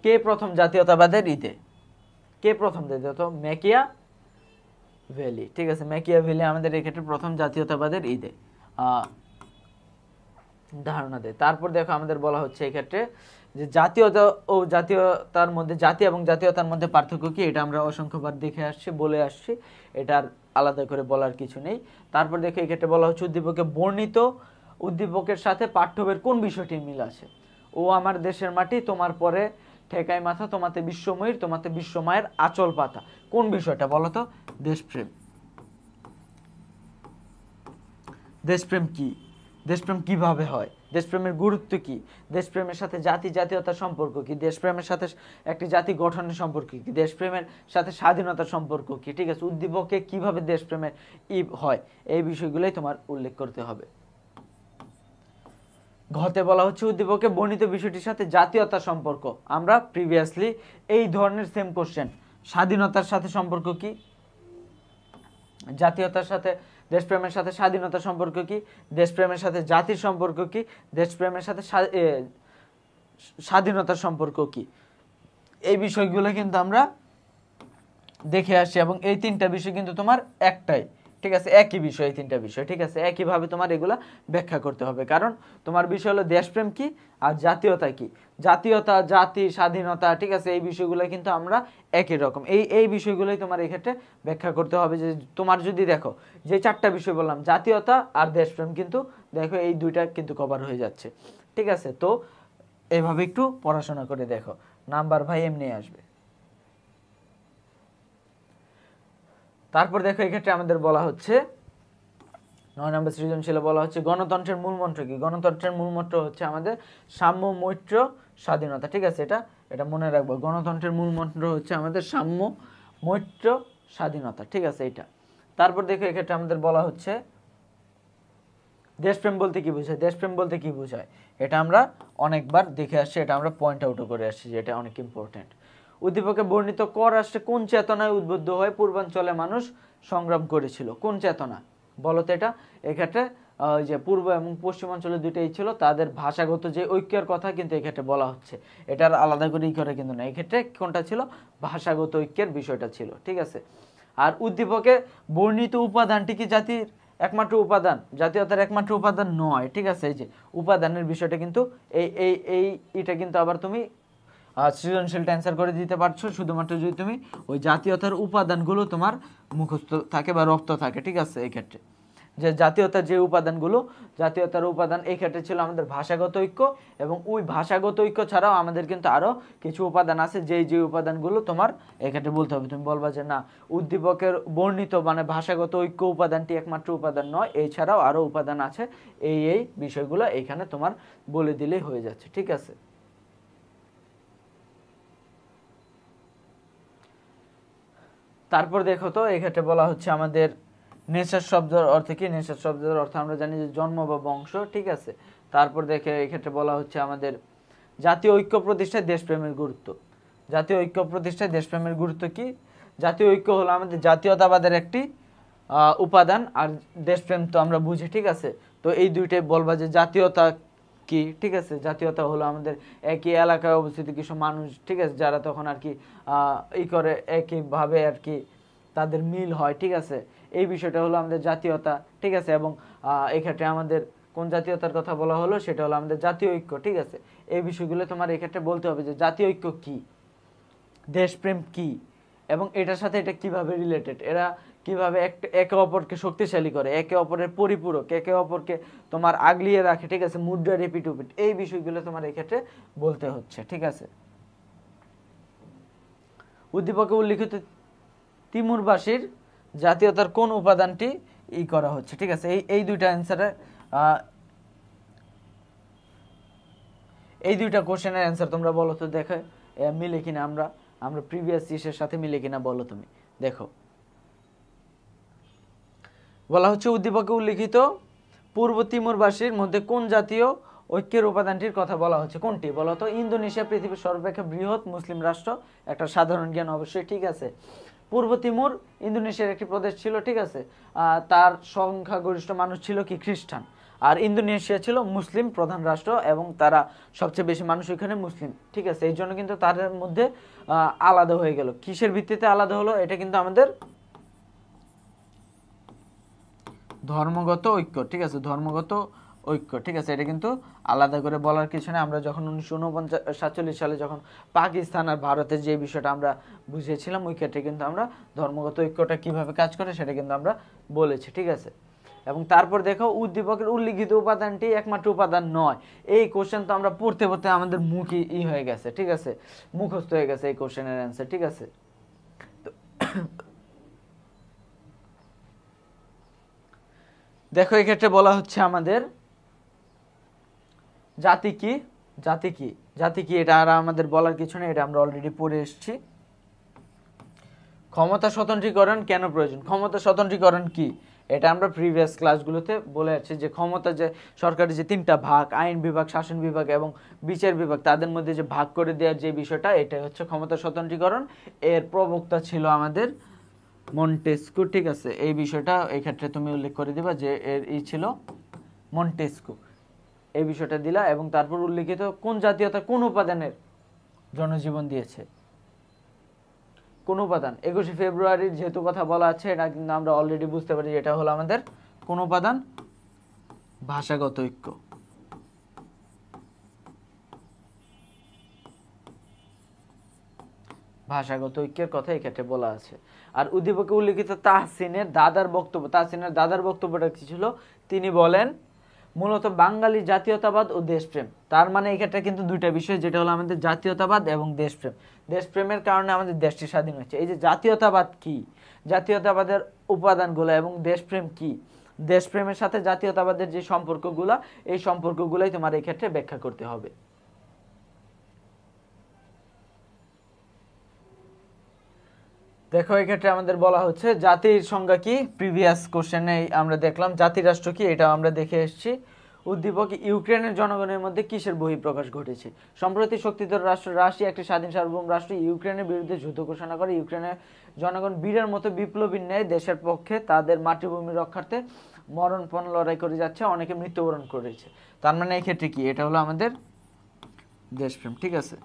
S1: কে প্রথম জাতীয়তাবাদের ঈদে, কে প্রথম জাতীয়তা, ম্যাকিয়া ভ্যালি, ঠিক আছে, ম্যাকিয়া ভ্যালি আমাদের এক্ষেত্রে প্রথম জাতীয়তাবাদের ঈদে ধারণা দেয়। তারপর দেখো আমাদের বলা হচ্ছে এক্ষেত্রে যে জাতীয়তা ও জাতীয়তার মধ্যে, জাতি এবং জাতীয়তার মধ্যে পার্থক্য কি, এটা আমরা অসংখ্যবার দেখে আসছি, বলে আসছি, এটার আলাদা করে বলার কিছু নেই। তারপর দেখো এক্ষেত্রে বলা হচ্ছে উদ্দীপকে বর্ণিত উদ্দীপকের সাথে পাঠ্যবের কোন বিষয়টি মিল আছে। ও আমার দেশের মাটি, তোমার পরে ঠেকাই মাথা, তোমাতে বিশ্বময়ীর, তোমাতে বিশ্বমায়ের আঁচল পাতা, কোন বিষয়টা বলো তো? দেশপ্রেম। দেশপ্রেম কি, দেশপ্রেম কিভাবে হয়, দেশপ্রেমের গুরুত্ব কি, দেশপ্রেমের সাথে জাতীয়তার সম্পর্ক কি, দেশপ্রেমের সাথে একটি জাতি গঠনের সম্পর্ক কি, দেশপ্রেমের সাথে স্বাধীনতার সম্পর্ক কি, ঠিক আছে, উদ্দীপকে কিভাবে দেশপ্রেমের হয়, এই বিষয়গুলোই তোমার উল্লেখ করতে হবে। ঘতে বলা হচ্ছে উদ্দীপকে বর্ণিত বিষয়টির সাথে জাতীয়তার সম্পর্ক। আমরা প্রিভিয়াসলি এই ধরনের সেম কোশ্চেন, স্বাধীনতার সাথে সম্পর্ক কি, জাতীয়তার সাথে, দেশপ্রেমের সাথে স্বাধীনতার সম্পর্ক কি, দেশপ্রেমের সাথে জাতির সম্পর্ক কি, দেশপ্রেমের সাথে স্বাধীনতার সম্পর্ক কি, এই বিষয়গুলো কিন্তু আমরা দেখে আসছি। এবং এই তিনটা বিষয় কিন্তু তোমার একটাই, ঠিক আছে, একই বিষয়, এই তিনটা বিষয়, ঠিক আছে, একইভাবে তোমার এগুলা ব্যাখ্যা করতে হবে। কারণ তোমার বিষয় হলো দেশপ্রেম কি আর জাতীয়তা কি, জাতীয়তা, জাতি, স্বাধীনতা, ঠিক আছে, এই বিষয়গুলো কিন্তু আমরা একই রকম, এই বিষয়গুলোই তোমার এই ক্ষেত্রে ব্যাখ্যা করতে হবে। যে তোমার যদি দেখো যে চারটা বিষয় বললাম, জাতীয়তা আর দেশপ্রেম, কিন্তু দেখো এই দুইটা কিন্তু কভার হয়ে যাচ্ছে, ঠিক আছে। তো এইভাবে একটু পড়াশোনা করে দেখো, নাম্বার ভাই এমনি আসবে। তারপর দেখো এক্ষেত্রে আমাদের বলা হচ্ছে 9 নম্বর সৃজনশীলে বলা হচ্ছে গণতন্ত্রের মূল মন্ত্র কি। গণতন্ত্রের মূল মন্ত্র হচ্ছে আমাদের সাম্য, মৈত্র, স্বাধীনতা, ঠিক আছে, এটা মনে রাখবো। গণতন্ত্রের মূল মন্ত্র হচ্ছে আমাদের সাম্য, মৈত্র, স্বাধীনতা, ঠিক আছে, এটা। তারপর দেখো এক্ষেত্রে আমাদের বলা হচ্ছে দেশপ্রেম বলতে কি বোঝায়, দেশপ্রেম বলতে কি বোঝায়, এটা আমরা অনেকবার দেখে আসছি, এটা আমরা পয়েন্ট আউটও করে আসছি যে এটা অনেক ইম্পর্টেন্ট। উদ্দীপকে বর্ণিত ক রাষ্ট্রে কোন চেতনায় উদ্বুদ্ধ হয়ে পূর্বাঞ্চলে মানুষ সংগ্রাম করেছিল, কোন চেতনা বলো তো এটা। এক্ষেত্রে যে পূর্ব এবং পশ্চিমাঞ্চলে দুইটাই ছিল, তাদের ভাষাগত যে ঐক্যের কথা কিন্তু এক্ষেত্রে বলা হচ্ছে, এটার আলাদা করে ই করে কিন্তু না, এক্ষেত্রে কোনটা ছিল, ভাষাগত ঐক্যের বিষয়টা ছিল, ঠিক আছে। আর উদ্দীপকে বর্ণিত উপাদানটি কি জাতির একমাত্র উপাদান, জাতীয়তার একমাত্র উপাদান নয়, ঠিক আছে। এই যে উপাদানের বিষয়টা কিন্তু এটা কিন্তু আবার তুমি সৃজনশীলটা অ্যান্সার করে দিতে পারছো শুধুমাত্র যদি তুমি ওই জাতীয়তার উপাদানগুলো তোমার মুখস্থ থাকে বা রপ্ত থাকে, ঠিক আছে। এই ক্ষেত্রে যে জাতীয়তার যে উপাদানগুলো, জাতীয়তার উপাদান এই ক্ষেত্রে ছিল আমাদের ভাষাগত ঐক্য, এবং ওই ভাষাগত ঐক্য ছাড়াও আমাদের কিন্তু আরও কিছু উপাদান আছে, যে উপাদানগুলো তোমার এক্ষেত্রে বলতে হবে। তুমি বলবা যে না, উদ্দীপকের বর্ণিত মানে ভাষাগত ঐক্য উপাদানটি একমাত্র উপাদান নয়, এছাড়াও আরও উপাদান আছে, এই বিষয়গুলো এইখানে তোমার বলে দিলেই হয়ে যাচ্ছে, ঠিক আছে। তারপর দেখো তো এক্ষেত্রে বলা হচ্ছে আমাদের নেচার শব্দের অর্থ কি। নেচার শব্দের অর্থ আমরা জানি যে জন্ম বা বংশ, ঠিক আছে। তারপর দেখে এক্ষেত্রে বলা হচ্ছে আমাদের জাতীয় ঐক্য প্রতিষ্ঠায় দেশপ্রেমের গুরুত্ব। জাতীয় ঐক্য প্রতিষ্ঠায় দেশপ্রেমের গুরুত্ব কি। জাতীয় ঐক্য হলো আমাদের জাতীয়তাবাদের একটি উপাদান, আর দেশপ্রেম তো আমরা বুঝি, ঠিক আছে। তো এই দুইটাই বলবা যে জাতীয়তা কি, ঠিক আছে। জাতীয়তা হলো আমাদের একই এলাকায় অবস্থিত কিছু মানুষ, ঠিক আছে, যারা তখন আর কি করে একইভাবে আর কি তাদের মিল হয়, ঠিক আছে, এই বিষয়টা হলো আমাদের জাতীয়তা, ঠিক আছে। এবং এক্ষেত্রে আমাদের কোন জাতীয়তার কথা বলা হলো সেটা হলো আমাদের জাতীয় ঐক্য, ঠিক আছে। এই বিষয়গুলো তোমার এক্ষেত্রে বলতে হবে যে জাতীয় ঐক্য কি, দেশপ্রেম কি, এবং এটার সাথে এটা কিভাবে রিলেটেড, এরা কিভাবে একে অপরকে শক্তিশালী করে, একে অপরের পরিপূরক, একে অপরকে তোমার আগলিয়ে রাখে, ঠিক আছে, মুদ্রা রিপিট উপিট, এই বিষয়গুলো তোমার এই ক্ষেত্রে বলতে হচ্ছে, ঠিক আছে। উদ্দীপকে উল্লিখিত তিমুরবাসীর জাতীয়তার কোন উপাদানটি করা হচ্ছে, ঠিক আছে। এই দুইটা অ্যান্সারে এই দুইটা কোশ্চেনের অ্যান্সার তোমরা বলো তো, দেখো মিলে কিনা, আমরা প্রিভিয়াস ইসের সাথে মিলে কিনা বলো তুমি, দেখো। বলা হচ্ছে উদ্দীপকে উল্লিখিত পূর্ব তিমুরবাসীর মধ্যে কোন জাতীয় ঐক্যের উপাদানটির কথা বলা হচ্ছে, কোনটি বলো তো। ইন্দোনেশিয়া পৃথিবীর সর্বাপেক্ষা বৃহৎ মুসলিম রাষ্ট্র, একটা সাধারণ জ্ঞান অবশ্যই, ঠিক আছে। পূর্ব তিমুর ইন্দোনেশিয়ার একটি প্রদেশ ছিল, ঠিক আছে। তার সংখ্যাগরিষ্ঠ মানুষ ছিল কি খ্রিস্টান, আর ইন্দোনেশিয়া ছিল মুসলিম প্রধান রাষ্ট্র এবং তারা সবচেয়ে বেশি মানুষ ওইখানে মুসলিম, ঠিক আছে। এই জন্য কিন্তু তাদের মধ্যে আলাদা হয়ে গেল। কিসের ভিত্তিতে আলাদা হলো, এটা কিন্তু আমাদের ধর্মগত ঐক্য, ঠিক আছে, ধর্মগত ঐক্য, ঠিক আছে। এটা কিন্তু আলাদা করে বলার কিছু নেই। আমরা যখন 1947 সালে যখন পাকিস্তান আর ভারতের যে বিষয়টা আমরা বুঝিয়েছিলাম, ওই ক্ষেত্রে কিন্তু আমরা ধর্মগত ঐক্যটা কিভাবে কাজ করে সেটা কিন্তু আমরা বলেছি, ঠিক আছে। এবং তারপর দেখো উদ্দীপকের উল্লিখিত উপাদানটি একমাত্র উপাদান নয়। এই কোশ্চেন তো আমরা পড়তে পড়তে আমাদের মুখই হয়ে গেছে, ঠিক আছে, মুখস্থ হয়ে গেছে এই কোশ্চেনের অ্যান্সার, ঠিক আছে। দেখো এক্ষেত্রে বলা হচ্ছে আমাদের জাতি কি, জাতি কি, জাতি কি, এটা আর আমাদের বলার কিছু নেই, এটা আমরা অলরেডি পড়ে এসেছি। ক্ষমতা স্বতন্ত্রীকরণ কেন প্রয়োজন, ক্ষমতা স্বতন্ত্রীকরণ কি, এটা আমরা প্রিভিয়াস ক্লাসগুলোতে বলে আছি যে ক্ষমতা যে সরকারের যে তিনটা ভাগ, আইন বিভাগ, শাসন বিভাগ এবং বিচার বিভাগ, তাদের মধ্যে যে ভাগ করে দেওয়ার যে বিষয়টা, এটা হচ্ছে ক্ষমতা স্বতন্ত্রীকরণ। এর প্রবক্তা ছিল আমাদের মন্টেস্কু, ঠিক আছে। এই বিষয়টা এই ক্ষেত্রে তুমি উল্লেখ করে দিবা যে এর ছিল মন্টেস্কু, এই বিষয়টা দিলা। এবং তারপর উল্লেখিত কোন জাতীয়তা কোন উপাদানের জনজীবন দিয়েছে, কোন উপাদান। 21শে ফেব্রুয়ারির যেহেতু কথা বলা আছে, এটা কিন্তু আমরা অলরেডি বুঝতে পারি এটা হলো আমাদের কোন উপাদান, ভাষাগত ঐক্য। ভাষাগত ঐক্যের কথা এই ক্ষেত্রে বলা আছে। আর উদ্দীপকে উল্লিখিত তাহসিনের দাদার বক্তব্য, তাহসিনের দাদার বক্তব্যটা কি ছিল, তিনি বলেন মূলত বাঙালি জাতীয়তাবাদ ও দেশপ্রেম। তার মানে এই ক্ষেত্রে কিন্তু দুইটা বিষয়, যেটা হলো আমাদের জাতীয়তাবাদ এবং দেশপ্রেম। দেশপ্রেমের কারণে আমাদের দেশটি স্বাধীন হয়েছে। এই যে জাতীয়তাবাদ কি, জাতীয়তাবাদের উপাদানগুলো, এবং দেশপ্রেম কি, দেশপ্রেমের সাথে জাতীয়তাবাদের যে সম্পর্কগুলো, এই সম্পর্কগুলোই তোমার এই ক্ষেত্রে ব্যাখ্যা করতে হবে। দেখো এক্ষেত্রে আমাদের বলা হচ্ছে জাতির সংজ্ঞা কি, প্রিভিয়াস কোশ্চেনে আমরা দেখলাম। জাতি রাষ্ট্র কি, এটা আমরা দেখে এসেছি। উদ্দীপক ইউক্রেনের জনগণের মধ্যে কিসের বহিঃপ্রকাশ ঘটেছে। সম্প্রতি শক্তিধর রাষ্ট্র রাশিয়া একটি স্বাধীন সার্বভৌম রাষ্ট্র ইউক্রেনের বিরুদ্ধে যুদ্ধ ঘোষণা করে। ইউক্রেনের জনগণ বীরের মতো বিপ্লবীর ন্যায় দেশের পক্ষে তাদের মাতৃভূমি রক্ষার্থে মরণপণ লড়াই করে যাচ্ছে, অনেকে মৃত্যুবরণ করেছে। তার মানে এই ক্ষেত্রে কি, এটা হলো আমাদের দেশপ্রেম, ঠিক আছে।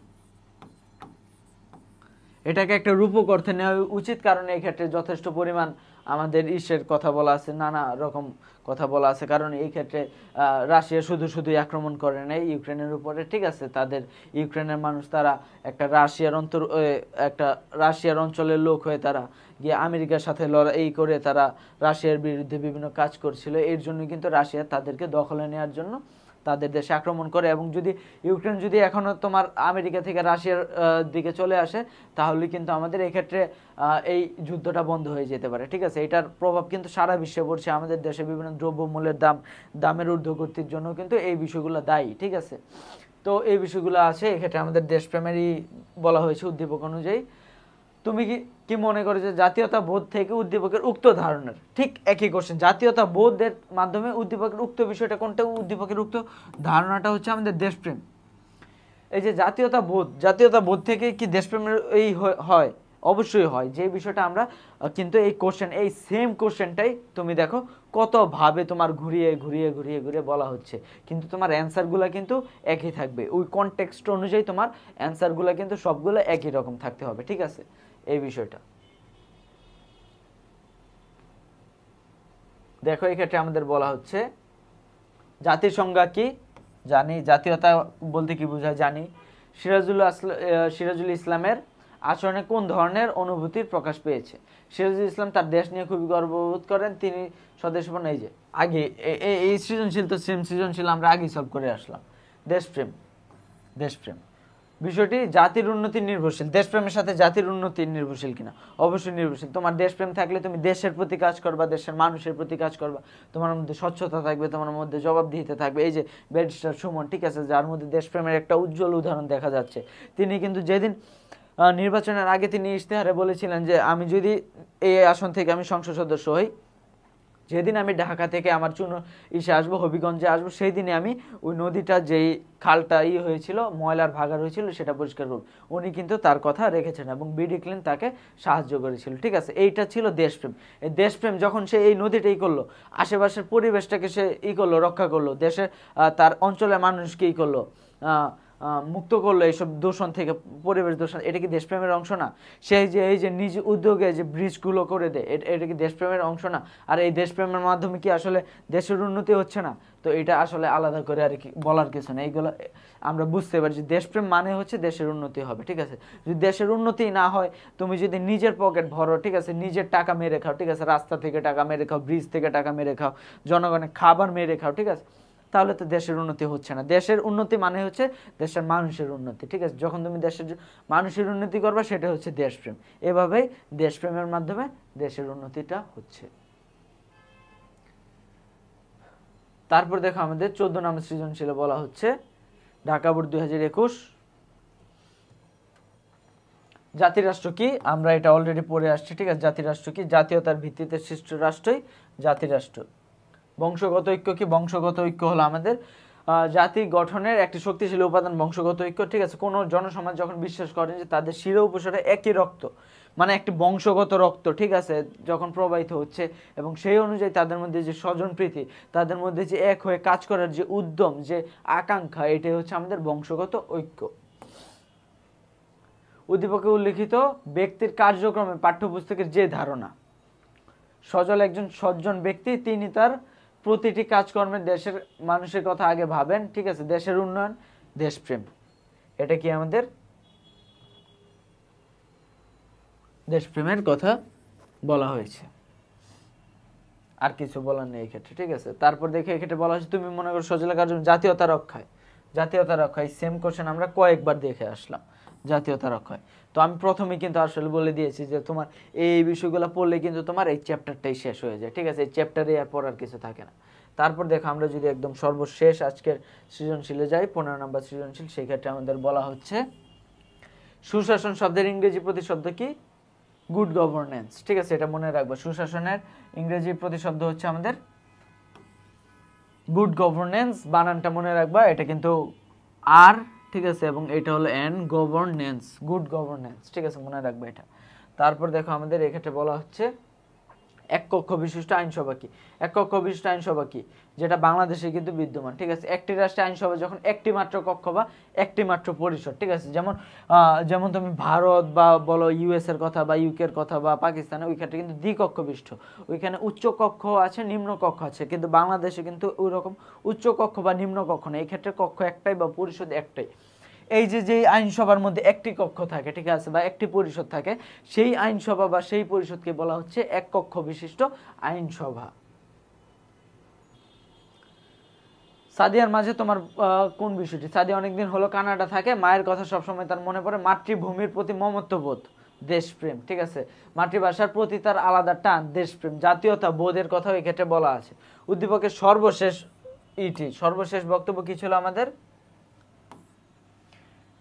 S1: এটাকে একটা রূপক অর্থে নেওয়া উচিত, কারণ এই ক্ষেত্রে যথেষ্ট পরিমাণ আমাদের ইসের কথা বলা আছে, নানা রকম কথা বলা আছে। কারণ এই ক্ষেত্রে রাশিয়া শুধুই আক্রমণ করে নাই ইউক্রেনের উপরে, ঠিক আছে। তাদের ইউক্রেনের মানুষ তারা একটা রাশিয়ার অঞ্চলের লোক হয়ে তারা গিয়ে আমেরিকার সাথে লড়াই করে তারা রাশিয়ার বিরুদ্ধে বিভিন্ন কাজ করছিল। এর জন্য কিন্তু রাশিয়া তাদেরকে দখলে নেওয়ার জন্য তাদের দেশে আক্রমণ করে। এবং যদি ইউক্রেন যদি এখনো তোমার আমেরিকা থেকে রাশিয়ার দিকে চলে আসে, তাহলে কিন্তু আমাদের এই ক্ষেত্রে এই যুদ্ধটা বন্ধ হয়ে যেতে পারে, ঠিক আছে। এটার প্রভাব কিন্তু সারা বিশ্বে পড়ছে। আমাদের দেশে বিভিন্ন দ্রব্যমূল্যের দামের ঊর্ধ্বগতির জন্য কিন্তু এই বিষয়গুলো দায়ী, ঠিক আছে। তো এই বিষয়গুলো আছে এক্ষেত্রে আমাদের দেশপ্রেমেরই বলা হয়েছে উদ্দীপক অনুযায়ী। তুমি কি মনে করো যে জাতীয়তা বোধ থেকে উদ্দীপকের উক্ত ধারণার, ঠিক একই কোশ্চেন, জাতীয়তা বোধের মাধ্যমে উদ্দীপকের উক্ত বিষয়টা কোনটা, উদ্দীপকের উক্ত ধারণাটা হচ্ছে আমাদের দেশপ্রেম। এই যে জাতীয়তা বোধ থেকে কি দেশপ্রেমের এই হয়, অবশ্যই হয়। যে বিষয়টা আমরা কিন্তু এই কোশ্চেন, এই সেম কোশ্চেনটাই তুমি দেখো কত ভাবে তোমার ঘুরিয়ে ঘুরিয়ে ঘুরিয়ে ঘুরিয়ে বলা হচ্ছে, কিন্তু তোমার অ্যান্সারগুলো কিন্তু একই থাকবে। ওই কনটেক্সট অনুযায়ী তোমার অ্যান্সারগুলো কিন্তু সবগুলো একই রকম থাকতে হবে, ঠিক আছে, এই বিষয়টা। দেখো এক্ষেত্রে আমাদের বলা হচ্ছে জাতির সংজ্ঞা কি জানি, জাতীয়তা বলতে কি বোঝায় জানি। সিরাজুল ইসলামের আচরণে কোন ধরনের অনুভূতির প্রকাশ পেয়েছে? সিরাজুল ইসলাম তার দেশ নিয়ে খুবই গর্ববোধ করেন, তিনি স্বদেশপ্রেম, এই যে আগে এই সৃজনশীল তো সেম সৃজনশীল আমরা আগেই সলভ করে আসলাম। দেশপ্রেম, দেশপ্রেম বিষয়টি জাতির উন্নতি নির্ভরশীল। দেশপ্রেমের সাথে জাতির উন্নতি নির্ভরশীল কিনা? অবশ্যই নির্ভরশীল। তোমার দেশপ্রেম থাকলে তুমি দেশের প্রতি কাজ করবা, দেশের মানুষের প্রতি কাজ করবা, তোমার মধ্যে স্বচ্ছতা থাকবে, তোমার মধ্যে জবাবদিহিতা থাকবে। এই যে ব্যারিস্টার সুমন, ঠিক আছে, যার মধ্যে দেশপ্রেমের একটা উজ্জ্বল উদাহরণ দেখা যাচ্ছে। তিনি কিন্তু যেদিন নির্বাচনের আগে তিনি ইশতেহারে বলেছিলেন যে আমি যদি এই আসন থেকে আমি সংসদ সদস্য হই, যেদিন আমি ঢাকা থেকে আমার আসবো, হবিগঞ্জে আসবো, সেই দিনে আমি ওই নদীটা যেই খালটা হয়েছিল, ময়লার ভাগার হয়েছিল, সেটা পরিষ্কার করব। উনি কিন্তু তার কথা রেখেছেন এবং বিডি ক্লিন তাকে সাহায্য করেছিল, ঠিক আছে। এইটা ছিল দেশপ্রেম। এই দেশপ্রেম যখন সে এই নদীটা করলো, আশেপাশের পরিবেশটাকে সে করলো, রক্ষা করলো, দেশের তার অঞ্চলের মানুষকে করলো, মুক্ত করলো এইসব দূষণ থেকে, পরিবেশ দূষণ, এটা কি দেশপ্রেমের অংশ না? সেই যে এই যে নিজ উদ্যোগে যে ব্রিজগুলো করে দেয়, এটা কি দেশপ্রেমের অংশ না? আর এই দেশপ্রেমের মাধ্যমে কি আসলে দেশের উন্নতি হচ্ছে না? তো এটা আসলে আলাদা করে আর কি বলার কিছু না, এইগুলো আমরা বুঝতে পারি যে দেশপ্রেম মানে হচ্ছে দেশের উন্নতি হবে, ঠিক আছে। যদি দেশের উন্নতি না হয়, তুমি যদি নিজের পকেট ভরো, ঠিক আছে, নিজের টাকা মেরে খাও, ঠিক আছে, রাস্তা থেকে টাকা মেরে খাও, ব্রিজ থেকে টাকা মেরে খাও, জনগণের খাবার মেরে খাও, ঠিক আছে, তাহলে তো দেশের উন্নতি হচ্ছে না। দেশের উন্নতি মানে হচ্ছে দেশের মানুষের উন্নতি, ঠিক আছে। যখন তুমি দেশের মানুষের উন্নতি করবা, সেটা হচ্ছে দেশপ্রেম। এভাবেই দেশপ্রেমের মাধ্যমে দেশের উন্নতিটা হচ্ছে। তারপর দেখো আমাদের 14 নম্বর সৃজনশীলে বলা হচ্ছে ঢাকা বোর্ড 2021 জাতিরাষ্ট্র কি? আমরা এটা অলরেডি পড়ে আসছি, ঠিক আছে। জাতিরাষ্ট্র কি? জাতীয়তার ভিত্তিতে সৃষ্ট রাষ্ট্রই জাতিরাষ্ট্র। বংশগত ঐক্য কি? বংশগত ঐক্য হলো আমাদের জাতি গঠনের একটি শক্তিশালী উপাদান, বংশগত ঐক্য, ঠিক আছে। কোনো জনসমাজ যখন বিশ্বাস করেন যে তাদের শিরা উপশিরা একই রক্ত, মানে একটি বংশগত রক্ত, ঠিক আছে, যখন প্রবাহিত হচ্ছে, এবং সেই অনুযায়ী তাদের মধ্যে যে স্বজনপ্রীতি, তাদের মধ্যে যে এক হয়ে কাজ করার যে উদ্যম, যে আকাঙ্ক্ষা, এটাই হচ্ছে আমাদের বংশগত ঐক্য। উদ্দীপকে উল্লিখিত ব্যক্তির কার্যক্রমে পাঠ্যপুস্তকের যে ধারণা, সজল একজন সজ্জন ব্যক্তি, তিনি তার প্রতিটি কাজকর্মে দেশের মানুষের কথা আগে ভাবেন, ঠিক আছে, দেশের উন্নয়ন, দেশপ্রেম, এটা কি আমাদের দেশপ্রেমের কথা বলা হয়েছে। আর কিছু বলার নেই এই ক্ষেত্রে, ঠিক আছে। তারপর দেখে এক্ষেত্রে বলা হয়েছে তুমি মনে করো সজল কার্য জাতীয়তা রক্ষায়, জাতীয়তা রক্ষায় সেম কোশ্চেন আমরা কয়েকবার দেখে আসলাম, জাতীয়তা রক্ষায়। তো আমি প্রথমেই কিন্তু আসলে বলে দিয়েছি যে তোমার এই বিষয়গুলো পড়লে কিন্তু তোমার এই চ্যাপ্টারটাই শেষ হয়ে যায়, ঠিক আছে। এই চ্যাপ্টারে আর পড়ার কিছু থাকে না। তারপর দেখো আমরা যদি একদম সর্বশেষ আজকের সৃজনশীলে যাই, 15 নম্বর সৃজনশীল, সেই ক্ষেত্রে আমাদের বলা হচ্ছে সুশাসন শব্দের ইংরেজি প্রতিশব্দ কি? গুড গভর্নেন্স, ঠিক আছে, এটা মনে রাখবো। সুশাসনের ইংরেজি প্রতিশব্দ হচ্ছে আমাদের গুড গভর্নেন্স, বানানটা মনে রাখবা, এটা কিন্তু আর, ঠিক আছে, এবং এটা হলো এন, গভর্নেন্স, গুড গভর্নেন্স, ঠিক আছে, মনে রাখবে এটা। তারপর দেখো আমাদের এক্ষেত্রে বলা হচ্ছে এক কক্ষ বিশিষ্ট আইনসভা কি? এক কক্ষ বিশিষ্ট আইনসভা কি? যেটা বাংলাদেশে কিন্তু বিদ্যমান, ঠিক আছে। একটি রাষ্ট্রে আইনসভা যখন একটি মাত্র কক্ষ বা একটি মাত্র পরিষদ, ঠিক আছে, যেমন তুমি ভারত বা বলো ইউএস এর কথা বা ইউকের কথা বা পাকিস্তানে, ওই ক্ষেত্রে কিন্তু দ্বিকক্ষ বিশিষ্ট, ওইখানে উচ্চ কক্ষ আছে, নিম্ন কক্ষ আছে, কিন্তু বাংলাদেশে কিন্তু ওই রকম উচ্চ কক্ষ বা নিম্ন কক্ষ নেই। এই ক্ষেত্রে কক্ষ একটাই বা পরিষদ একটাই। এই যে আইনসভার মধ্যে একটি কক্ষ থাকে, ঠিক আছে, বা একটি পরিষদ থাকে, সেই আইনসভা বা সেই পরিষদকে বলা হচ্ছে এক কক্ষ বিশিষ্ট আইনসভা। সাদিয়ার মাঝে তোমার কোন বিষয়টি? সাদিয়া অনেকদিন হলো কানাডা থাকে, মায়ের কথা সবসময় তার মনে পড়ে, মাতৃভূমির প্রতি মমত্ববোধ, দেশপ্রেম, ঠিক আছে, মাতৃভাষার প্রতি তার আলাদা টান, দেশপ্রেম, জাতীয়তা বোধের কথাও এই ক্ষেত্রে বলা আছে। উদ্দীপকের সর্বশেষ সর্বশেষ বক্তব্য কি ছিল আমাদের?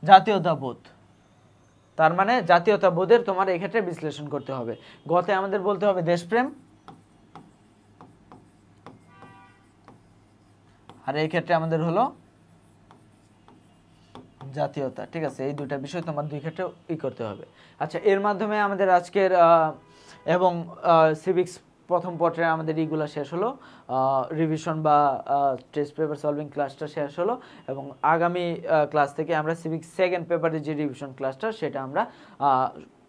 S1: জাতীয়তাবোধ। তার মানে জাতীয়তাবোধের তোমার এই ক্ষেত্রে বিশ্লেষণ করতে হবে। গতে আমাদের বলতে হবে দেশপ্রেম, আর এই ক্ষেত্রে আমাদের হলো জাতীয়তা, ঠিক আছে। এই দুটা বিষয় তোমার দুই ক্ষেত্রে করতে হবে। আচ্ছা, এর মাধ্যমে আমাদের আজকের এবং সিভিক্স প্রথম পর্যায়ে আমাদের এইগুলো শেষ হলো, রিভিশন বা টেস্ট পেপার সলভিং ক্লাসটা শেষ হলো, এবং আগামী ক্লাস থেকে আমরা সিভিক্স সেকেন্ড পেপারের যে রিভিশন ক্লাসটা সেটা আমরা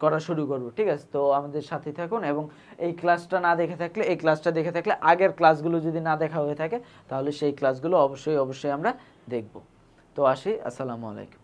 S1: করা শুরু করব। ঠিক আছে, তো আমাদের সাথেই থাকুন, এবং এই ক্লাসটা না দেখে থাকলে, এই ক্লাসটা দেখে থাকলে আগের ক্লাসগুলো যদি না দেখা হয়ে থাকে তাহলে সেই ক্লাসগুলো অবশ্যই আমরা দেখব। তো আসি, আসসালামু আলাইকুম।